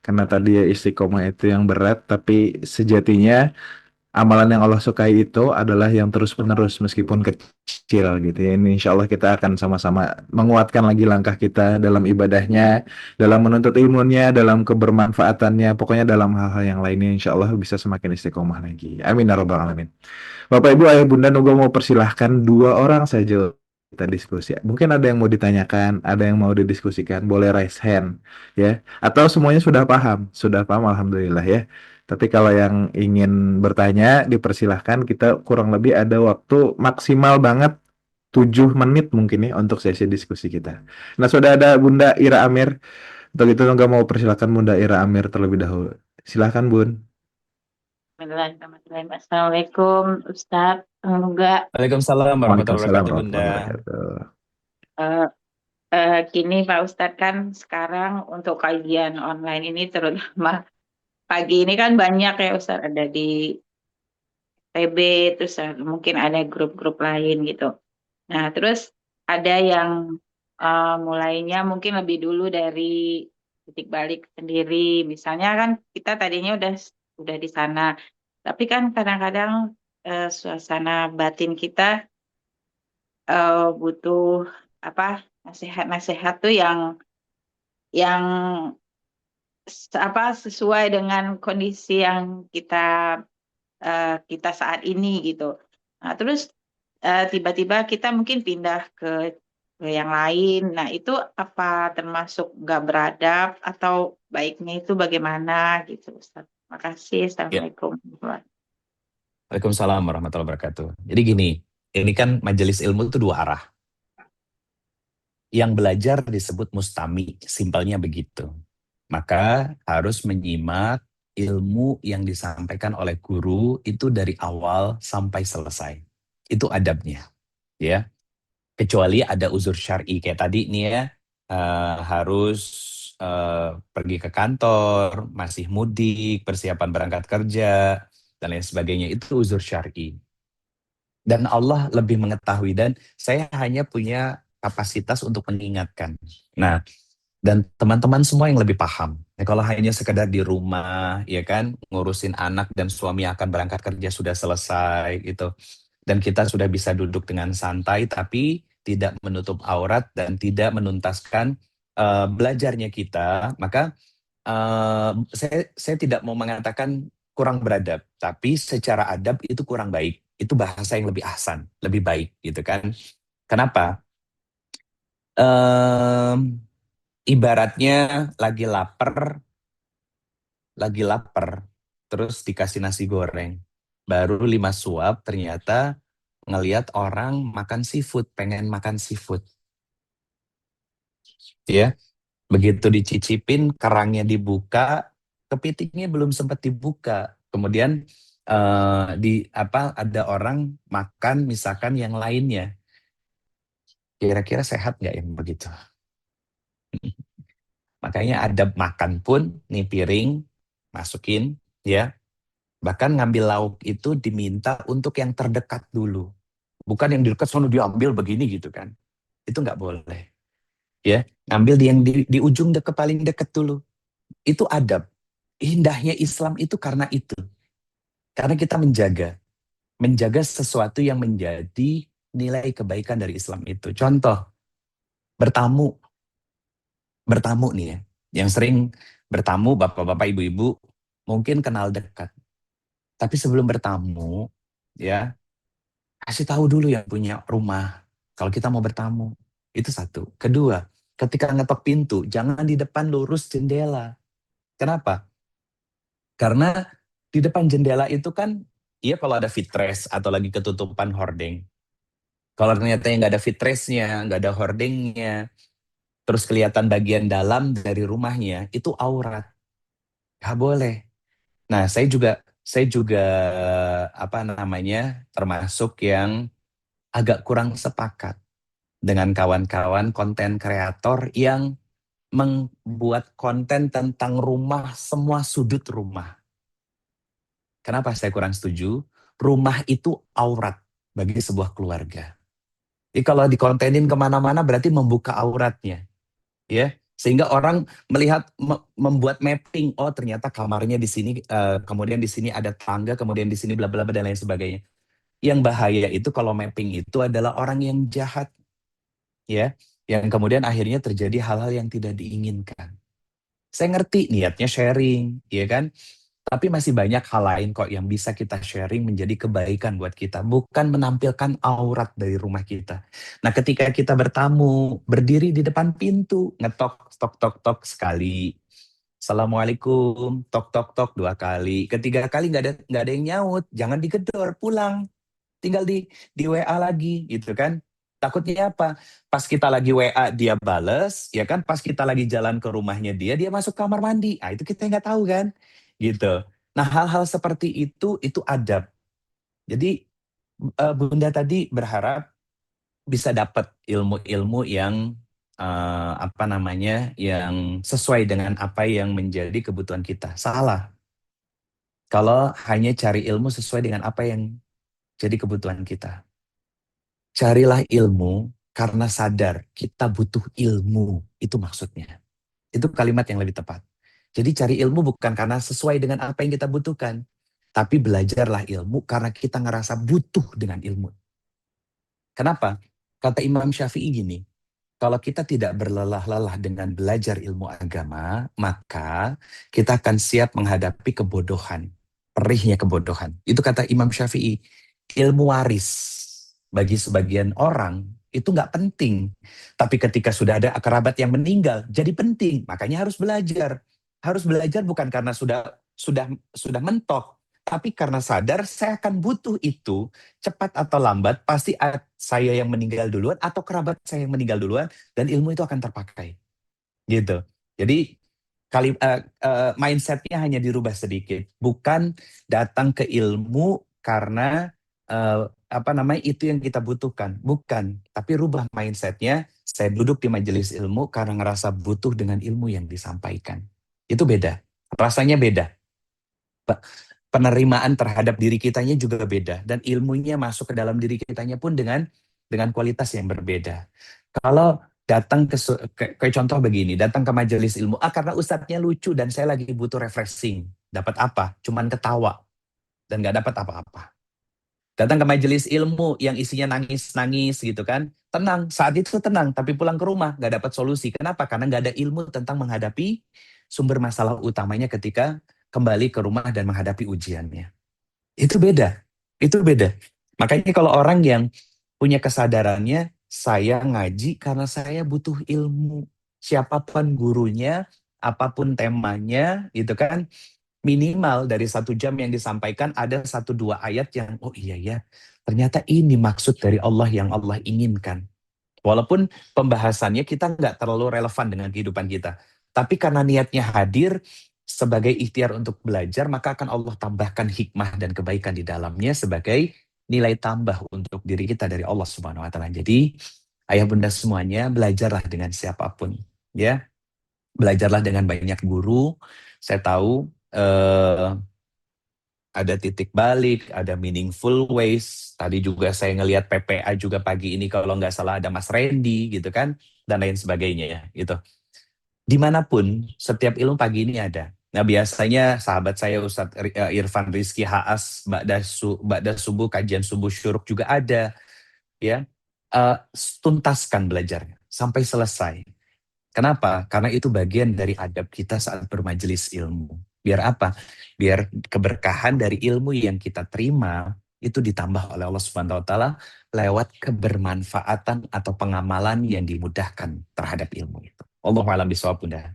karena tadi ya istiqomah itu yang berat, tapi sejatinya amalan yang Allah sukai itu adalah yang terus-menerus meskipun kecil gitu ya. Ini insya Allah kita akan sama-sama menguatkan lagi langkah kita dalam ibadahnya, dalam menuntut ilmunya, dalam kebermanfaatannya, pokoknya dalam hal-hal yang lainnya insya Allah bisa semakin istiqomah lagi. Amin ya rabbal alamin. Bapak Ibu Ayah Bunda Nugo mau persilahkan dua orang saja kita diskusi. Mungkin ada yang mau ditanyakan, ada yang mau didiskusikan, boleh raise hand ya. Atau semuanya sudah paham Alhamdulillah ya. Tapi kalau yang ingin bertanya dipersilahkan, kita kurang lebih ada waktu maksimal banget 7 menit mungkin ya untuk sesi diskusi kita. Nah sudah ada Bunda Ira Amir, untuk itu Nuga mau persilahkan Bunda Ira Amir terlebih dahulu. Silahkan Bun. Bismillahirrahmanirrahim. Assalamualaikum Ustadz. Semoga Waalaikumsalam warahmatullahi Waalaikumsalam wabarakatuh, Bunda. warahmatullahi wabarakatuh. eh, gini Pak Ustadz, kan sekarang untuk kajian online ini terutama pagi ini kan banyak ya Ustadz, ada di TB, terus mungkin ada grup-grup lain gitu. Nah terus ada yang mulainya mungkin lebih dulu dari titik balik sendiri. Misalnya kan kita tadinya udah di sana, tapi kan kadang-kadang suasana batin kita butuh apa, nasihat-nasihat tuh yang apa, sesuai dengan kondisi yang kita saat ini gitu. Nah, terus tiba-tiba kita mungkin pindah ke yang lain. Nah, itu apa termasuk nggak beradab atau baiknya itu bagaimana gitu, Ustaz? Makasih. Ya, Assalamualaikum. Waalaikumsalam warahmatullahi wabarakatuh. Jadi gini, ini kan majelis ilmu itu dua arah. Yang belajar disebut mustami, simpelnya begitu. Maka harus menyimak ilmu yang disampaikan oleh guru itu dari awal sampai selesai. Itu adabnya, ya. Kecuali ada uzur syar'i kayak tadi nih ya, harus pergi ke kantor, masih mudik, persiapan berangkat kerja dan lain sebagainya, itu uzur syar'i. Dan Allah lebih mengetahui dan saya hanya punya kapasitas untuk mengingatkan. Nah, dan teman-teman semua yang lebih paham. Ya, kalau hanya sekedar di rumah, ya kan, ngurusin anak dan suami akan berangkat kerja sudah selesai gitu. Dan kita sudah bisa duduk dengan santai, tapi tidak menutup aurat dan tidak menuntaskan belajarnya kita, maka saya tidak mau mengatakan kurang beradab, tapi secara adab itu kurang baik. Itu bahasa yang lebih ahsan, lebih baik gitu kan. Kenapa? Em, Ibaratnya lagi lapar, terus dikasih nasi goreng. Baru 5 suap, ternyata ngelihat orang makan seafood, pengen makan seafood. Ya, begitu dicicipin, kerangnya dibuka, kepitingnya belum sempat dibuka. Kemudian ada orang makan misalkan yang lainnya. Kira-kira sehat nggak yang begitu? Makanya adab makan pun nih piring masukin ya. Bahkan ngambil lauk itu diminta untuk yang terdekat dulu. Bukan yang di dekat sono diambil begini gitu kan. Itu nggak boleh. Ya, ngambil yang di ujung dekat paling dekat dulu. Itu adab. Indahnya Islam itu karena itu. Karena kita menjaga sesuatu yang menjadi nilai kebaikan dari Islam itu. Contoh, bertamu, bertamu nih ya. Yang sering bertamu bapak-bapak, ibu-ibu mungkin kenal dekat. Tapi sebelum bertamu, ya kasih tahu dulu yang punya rumah. Kalau kita mau bertamu, itu satu. Kedua, ketika ngetok pintu, jangan di depan lurus jendela. Kenapa? Karena di depan jendela itu kan, iya kalau ada fitres atau lagi ketutupan hordeng. Kalau ternyata yang nggak ada fitresnya, nggak ada hordengnya, terus kelihatan bagian dalam dari rumahnya, itu aurat. Nggak boleh. Nah, saya juga apa namanya termasuk yang agak kurang sepakat dengan kawan-kawan konten kreator yang membuat konten tentang rumah, semua sudut rumah. Kenapa saya kurang setuju? Rumah itu aurat bagi sebuah keluarga. Kalau dikontenin kemana-mana berarti membuka auratnya, ya. Sehingga orang melihat membuat mapping, oh ternyata kamarnya di sini, kemudian di sini ada tangga, kemudian di sini bla bla bla dan lain sebagainya. Yang bahaya itu kalau mapping itu adalah orang yang jahat, ya, yang kemudian akhirnya terjadi hal-hal yang tidak diinginkan. Saya ngerti niatnya sharing, ya kan? Tapi masih banyak hal lain kok yang bisa kita sharing menjadi kebaikan buat kita. Bukan menampilkan aurat dari rumah kita. Nah ketika kita bertamu, berdiri di depan pintu, ngetok, tok, tok, tok sekali. Assalamualaikum, tok, tok, tok 2 kali. Ketiga kali nggak ada yang nyaut, jangan digedor, pulang. Tinggal di WA lagi gitu kan. Takutnya apa? Pas kita lagi WA dia bales, ya kan? Pas kita lagi jalan ke rumahnya dia masuk kamar mandi. Ah itu kita nggak tahu kan, gitu. Nah hal-hal seperti itu adab. Jadi Bunda tadi berharap bisa dapat ilmu-ilmu yang apa namanya, yang sesuai dengan apa yang menjadi kebutuhan kita. Salah. Kalau hanya cari ilmu sesuai dengan apa yang jadi kebutuhan kita. Carilah ilmu karena sadar kita butuh ilmu. Itu maksudnya. Itu kalimat yang lebih tepat. Jadi cari ilmu bukan karena sesuai dengan apa yang kita butuhkan. Tapi belajarlah ilmu karena kita ngerasa butuh dengan ilmu. Kenapa? Kata Imam Syafi'i gini, kalau kita tidak berlelah-lelah dengan belajar ilmu agama, maka kita akan siap menghadapi kebodohan. Perihnya kebodohan. Itu kata Imam Syafi'i. Ilmu waris bagi sebagian orang itu nggak penting. Tapi ketika sudah ada kerabat yang meninggal, jadi penting. Makanya harus belajar. Harus belajar bukan karena sudah mentok, tapi karena sadar saya akan butuh itu cepat atau lambat pasti saya yang meninggal duluan atau kerabat saya yang meninggal duluan dan ilmu itu akan terpakai. Gitu. Jadi mindsetnya hanya dirubah sedikit, bukan datang ke ilmu karena apa namanya itu yang kita butuhkan, bukan. Tapi rubah mindsetnya, saya duduk di majelis ilmu karena ngerasa butuh dengan ilmu yang disampaikan. Itu beda, rasanya beda. Penerimaan terhadap diri kitanya juga beda dan ilmunya masuk ke dalam diri kitanya pun dengan kualitas yang berbeda. Kalau datang ke contoh begini, datang ke majelis ilmu, karena ustadznya lucu dan saya lagi butuh refreshing. Dapat apa? Cuman ketawa dan nggak dapat apa-apa. Datang ke majelis ilmu yang isinya nangis-nangis gitu kan, tenang, saat itu tenang, tapi pulang ke rumah nggak dapat solusi. Kenapa? Karena nggak ada ilmu tentang menghadapi sumber masalah utamanya ketika kembali ke rumah dan menghadapi ujiannya. Itu beda, itu beda. Makanya kalau orang yang punya kesadarannya, saya ngaji karena saya butuh ilmu. Siapapun gurunya, apapun temanya, gitu kan. Minimal dari 1 jam yang disampaikan ada 1-2 ayat yang, oh iya ya, ternyata ini maksud dari Allah yang Allah inginkan. Walaupun pembahasannya kita nggak terlalu relevan dengan kehidupan kita. Tapi karena niatnya hadir sebagai ikhtiar untuk belajar, maka akan Allah tambahkan hikmah dan kebaikan di dalamnya sebagai nilai tambah untuk diri kita dari Allah Subhanahu wa taala. Jadi, ayah bunda semuanya, belajarlah dengan siapapun, ya. Belajarlah dengan banyak guru. Saya tahu ada titik balik, ada meaningful ways. Tadi juga saya ngelihat PPA juga pagi ini kalau nggak salah ada Mas Randy gitu kan, dan lain sebagainya ya gitu. Dimanapun setiap ilmu pagi ini ada. Nah biasanya sahabat saya Ustadz Irfan Rizky Haas, Ba'da subuh kajian subuh syuruk juga ada ya. Eh, tuntaskan belajarnya sampai selesai. Kenapa? Karena itu bagian dari adab kita saat bermajelis ilmu. Biar apa? Biar keberkahan dari ilmu yang kita terima itu ditambah oleh Allah Subhanahu wa taala lewat kebermanfaatan atau pengamalan yang dimudahkan terhadap ilmu itu. Allahu a'lam bishawab, Bunda.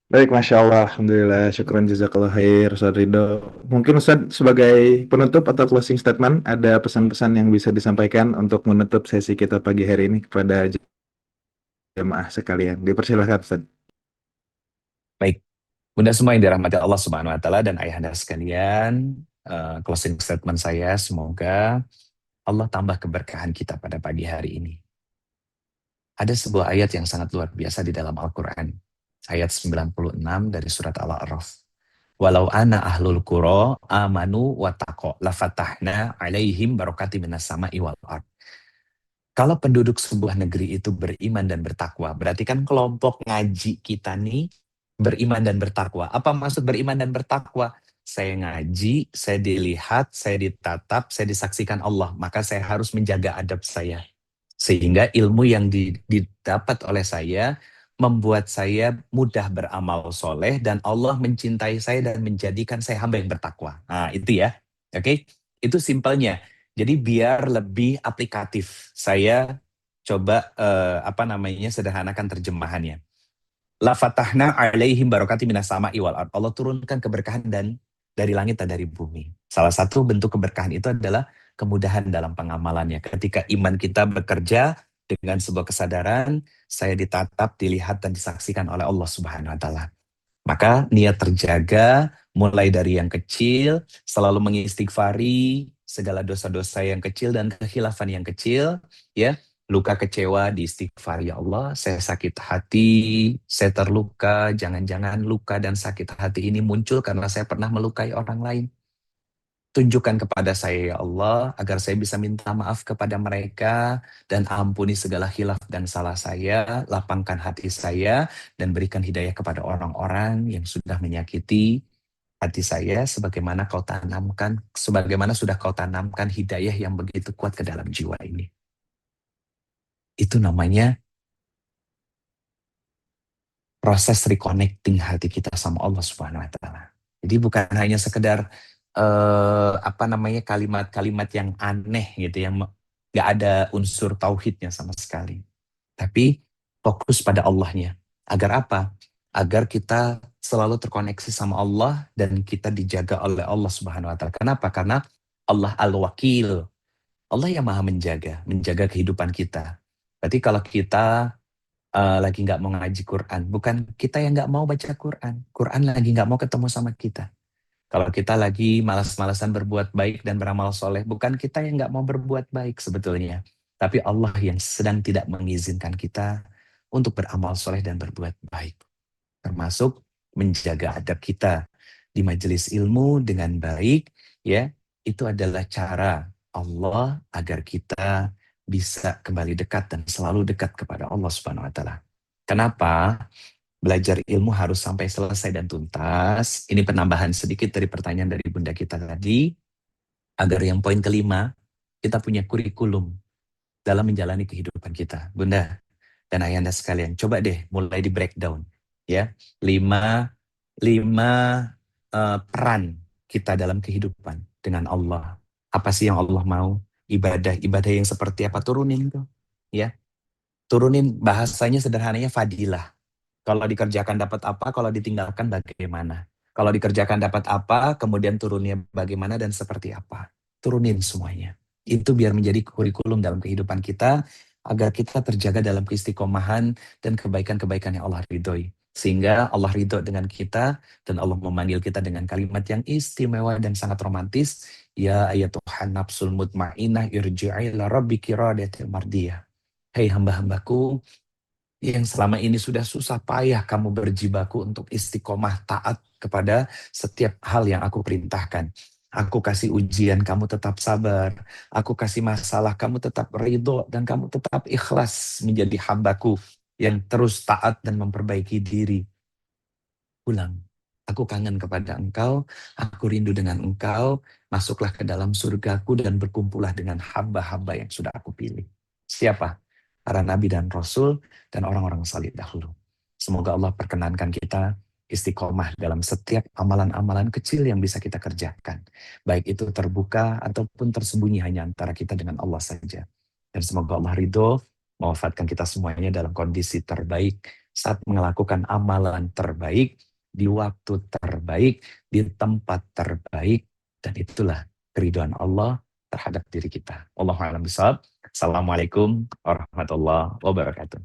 Baik, Masya Allah, Alhamdulillah, syukuran jazakallah khair, Ustaz Ridho. Mungkin Ustaz sebagai penutup atau closing statement, ada pesan-pesan yang bisa disampaikan untuk menutup sesi kita pagi hari ini kepada jemaah sekalian. Dipersilahkan, Ustaz. Baik, Bunda semua yang dirahmati Allah Subhanahu wa taala dan ayahanda sekalian, closing statement saya semoga Allah tambah keberkahan kita pada pagi hari ini. Ada sebuah ayat yang sangat luar biasa di dalam Al-Quran. Ayat 96 dari surat Al-A'raf. Walau ana ahlul qura amanu wattaqo lafatahna alaihim barokati minas sama'i wal ard. Kalau penduduk sebuah negeri itu beriman dan bertakwa, berarti kan kelompok ngaji kita nih beriman dan bertakwa. Apa maksud beriman dan bertakwa? Saya ngaji, saya dilihat, saya ditatap, saya disaksikan Allah, maka saya harus menjaga adab saya. Sehingga ilmu yang didapat oleh saya membuat saya mudah beramal soleh dan Allah mencintai saya dan menjadikan saya hamba yang bertakwa. Nah, itu ya. Oke, itu simpelnya. Jadi biar lebih aplikatif, saya coba sederhanakan terjemahannya. La fatahna alaihim barokati minas sama'i wal ard. Allah turunkan keberkahan dan dari langit dan dari bumi. Salah satu bentuk keberkahan itu adalah kemudahan dalam pengamalannya. Ketika iman kita bekerja dengan sebuah kesadaran, saya ditatap, dilihat dan disaksikan oleh Allah Subhanahu wa taala. Maka niat terjaga mulai dari yang kecil, selalu mengistighfari segala dosa-dosa yang kecil dan kekhilafan yang kecil, ya. Luka kecewa diistighfar, ya Allah, saya sakit hati, saya terluka, jangan-jangan luka dan sakit hati ini muncul karena saya pernah melukai orang lain. Tunjukkan kepada saya, ya Allah, agar saya bisa minta maaf kepada mereka dan ampuni segala khilaf dan salah saya, lapangkan hati saya, dan berikan hidayah kepada orang-orang yang sudah menyakiti hati saya, sebagaimana sudah kau tanamkan hidayah yang begitu kuat ke dalam jiwa ini. Itu namanya proses reconnecting hati kita sama Allah Subhanahu wa taala. Jadi bukan hanya sekedar kalimat-kalimat yang aneh gitu, yang nggak ada unsur tauhidnya sama sekali. Tapi fokus pada Allahnya. Agar apa? Agar kita selalu terkoneksi sama Allah dan kita dijaga oleh Allah Subhanahu wa taala. Kenapa? Karena Allah Al-Wakil. Allah yang maha menjaga kehidupan kita. Berarti kalau kita lagi nggak mau ngaji Quran, bukan kita yang nggak mau baca Quran. Quran lagi nggak mau ketemu sama kita. Kalau kita lagi malas-malasan berbuat baik dan beramal soleh, bukan kita yang nggak mau berbuat baik sebetulnya. Tapi Allah yang sedang tidak mengizinkan kita untuk beramal soleh dan berbuat baik. Termasuk menjaga adab kita di majelis ilmu dengan baik, ya. Itu adalah cara Allah agar kita bisa kembali dekat dan selalu dekat kepada Allah Subhanahu wa taala. Kenapa? Belajar ilmu harus sampai selesai dan tuntas. Ini penambahan sedikit dari pertanyaan dari Bunda kita tadi. Agar yang poin kelima, kita punya kurikulum dalam menjalani kehidupan kita. Bunda dan Ayanda sekalian, coba deh mulai di breakdown. Ya, lima peran kita dalam kehidupan dengan Allah. Apa sih yang Allah mau? Ibadah yang seperti apa? Turunin tuh. Ya, turunin, bahasanya sederhananya fadilah. Kalau dikerjakan dapat apa, kalau ditinggalkan bagaimana. Kalau dikerjakan dapat apa, kemudian turunnya bagaimana dan seperti apa. Turunin semuanya. Itu biar menjadi kurikulum dalam kehidupan kita, agar kita terjaga dalam keistiqomahan dan kebaikan-kebaikan yang Allah ridhoi. Sehingga Allah ridho dengan kita, dan Allah memanggil kita dengan kalimat yang istimewa dan sangat romantis. Ya ayatuhan nafsul mutmainah irji'i ila rabbiki radiyatil mardiyah. Hei hamba-hambaku, yang selama ini sudah susah payah kamu berjibaku untuk istiqomah taat kepada setiap hal yang aku perintahkan. Aku kasih ujian, kamu tetap sabar. Aku kasih masalah, kamu tetap ridho. Dan kamu tetap ikhlas menjadi hambaku yang terus taat dan memperbaiki diri. Pulang. Aku kangen kepada engkau, aku rindu dengan engkau. Masuklah ke dalam surgaku dan berkumpullah dengan hamba-hamba yang sudah aku pilih. Siapa? Para nabi dan rasul dan orang-orang salih dahulu. Semoga Allah perkenankan kita istiqomah dalam setiap amalan-amalan kecil yang bisa kita kerjakan. Baik itu terbuka ataupun tersembunyi hanya antara kita dengan Allah saja. Dan semoga Allah ridho mewafatkan kita semuanya dalam kondisi terbaik saat melakukan amalan terbaik di waktu terbaik, di tempat terbaik, dan itulah keridhaan Allah terhadap diri kita. Wallahu a'lam bishawab. Assalamualaikum warahmatullahi wabarakatuh.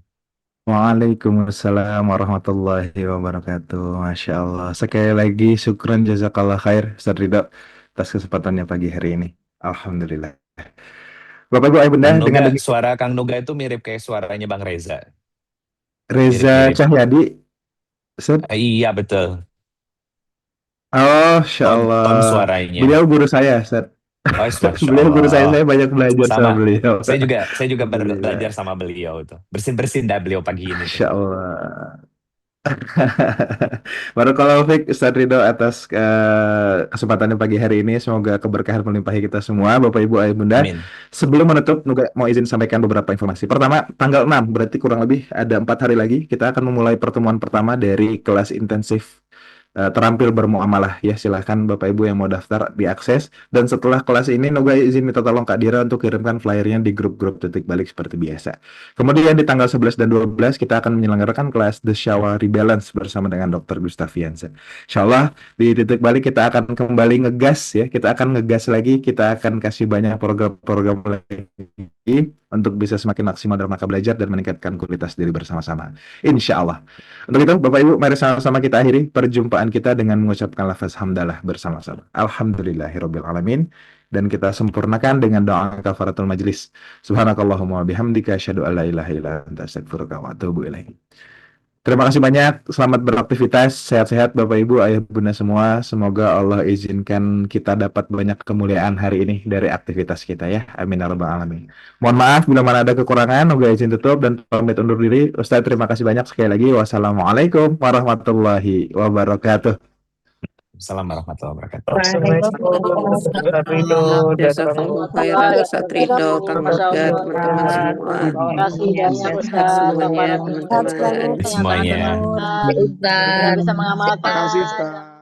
Waalaikumsalam warahmatullahi wabarakatuh. Masya Allah. Sekali lagi syukran jazakallah khair Ustaz Ridho atas kesempatannya pagi hari ini. Alhamdulillah. Bapak Ibu Ayah Bunda, Kang dengan Noga, demikian suara Kang Noga itu mirip kayak suaranya Bang Reza. Reza Mirip-mirip. Cahyadi, Ustaz. Iya betul. Oh, Insya Tonton Allah. suaranya. Beliau guru saya, Ustaz. Oh, Masya Beliau guru saya Allah. banyak belajar sama Sama. beliau. Saya juga belajar Alhamdulillah. sama beliau tuh. Bersin-bersin dah beliau pagi ini tuh. Masya Allah. Barakallahu fiik Ustaz Ridho atas kesempatannya pagi hari ini. Semoga keberkahan melimpahi kita semua, Bapak Ibu, Ayah Bunda. Amin. Sebelum menutup, Nuga mau izin sampaikan beberapa informasi. Pertama, tanggal 6, berarti kurang lebih ada 4 hari lagi, kita akan memulai pertemuan pertama dari kelas intensif terampil bermuamalah. Ya, silahkan Bapak Ibu yang mau daftar diakses. Dan setelah kelas ini, Nuga izin minta tolong Kak Dira untuk kirimkan flyernya di grup-grup titik balik seperti biasa. Kemudian di tanggal 11 dan 12 kita akan menyelenggarakan kelas The Shower Rebalance bersama dengan Dr. Gustaviansa. Insya Allah di titik balik kita akan kembali ngegas ya, kita akan ngegas lagi, kita akan kasih banyak program-program lagi untuk bisa semakin maksimal dalam maka belajar dan meningkatkan kualitas diri bersama-sama. Insya Allah. Untuk itu Bapak Ibu mari sama-sama kita akhiri perjumpaan kita dengan mengucapkan lafaz hamdalah bersama-sama. Alhamdulillahirabbil alamin. Dan kita sempurnakan dengan doa kafaratul majlis. Subhanakallahumma wa bihamdika asyhadu an la ilaha illa anta astaghfiruka wa atubu ilaik. Terima kasih banyak, selamat beraktivitas, sehat-sehat Bapak Ibu, Ayah Bunda semua. Semoga Allah izinkan kita dapat banyak kemuliaan hari ini dari aktivitas kita ya. Amin ya rabbal alamin. Mohon maaf bila mana ada kekurangan, Nuga izin tutup dan pamit undur diri. Ustaz terima kasih banyak sekali lagi. Wassalamualaikum warahmatullahi wabarakatuh. Assalamualaikum warahmatullahi wabarakatuh. Waalaikumsalam Ustaz Ridho dan Jazakallahu khairan Ustaz Ridho, Kang Bagja, teman-teman semua. Terima kasih banyak Sehat Ustaz. semuanya Sehat selalu, teman-teman. sehat Semuanya. selalu. Ustaz. Bisa mengamalkan. Terima kasih Ustaz.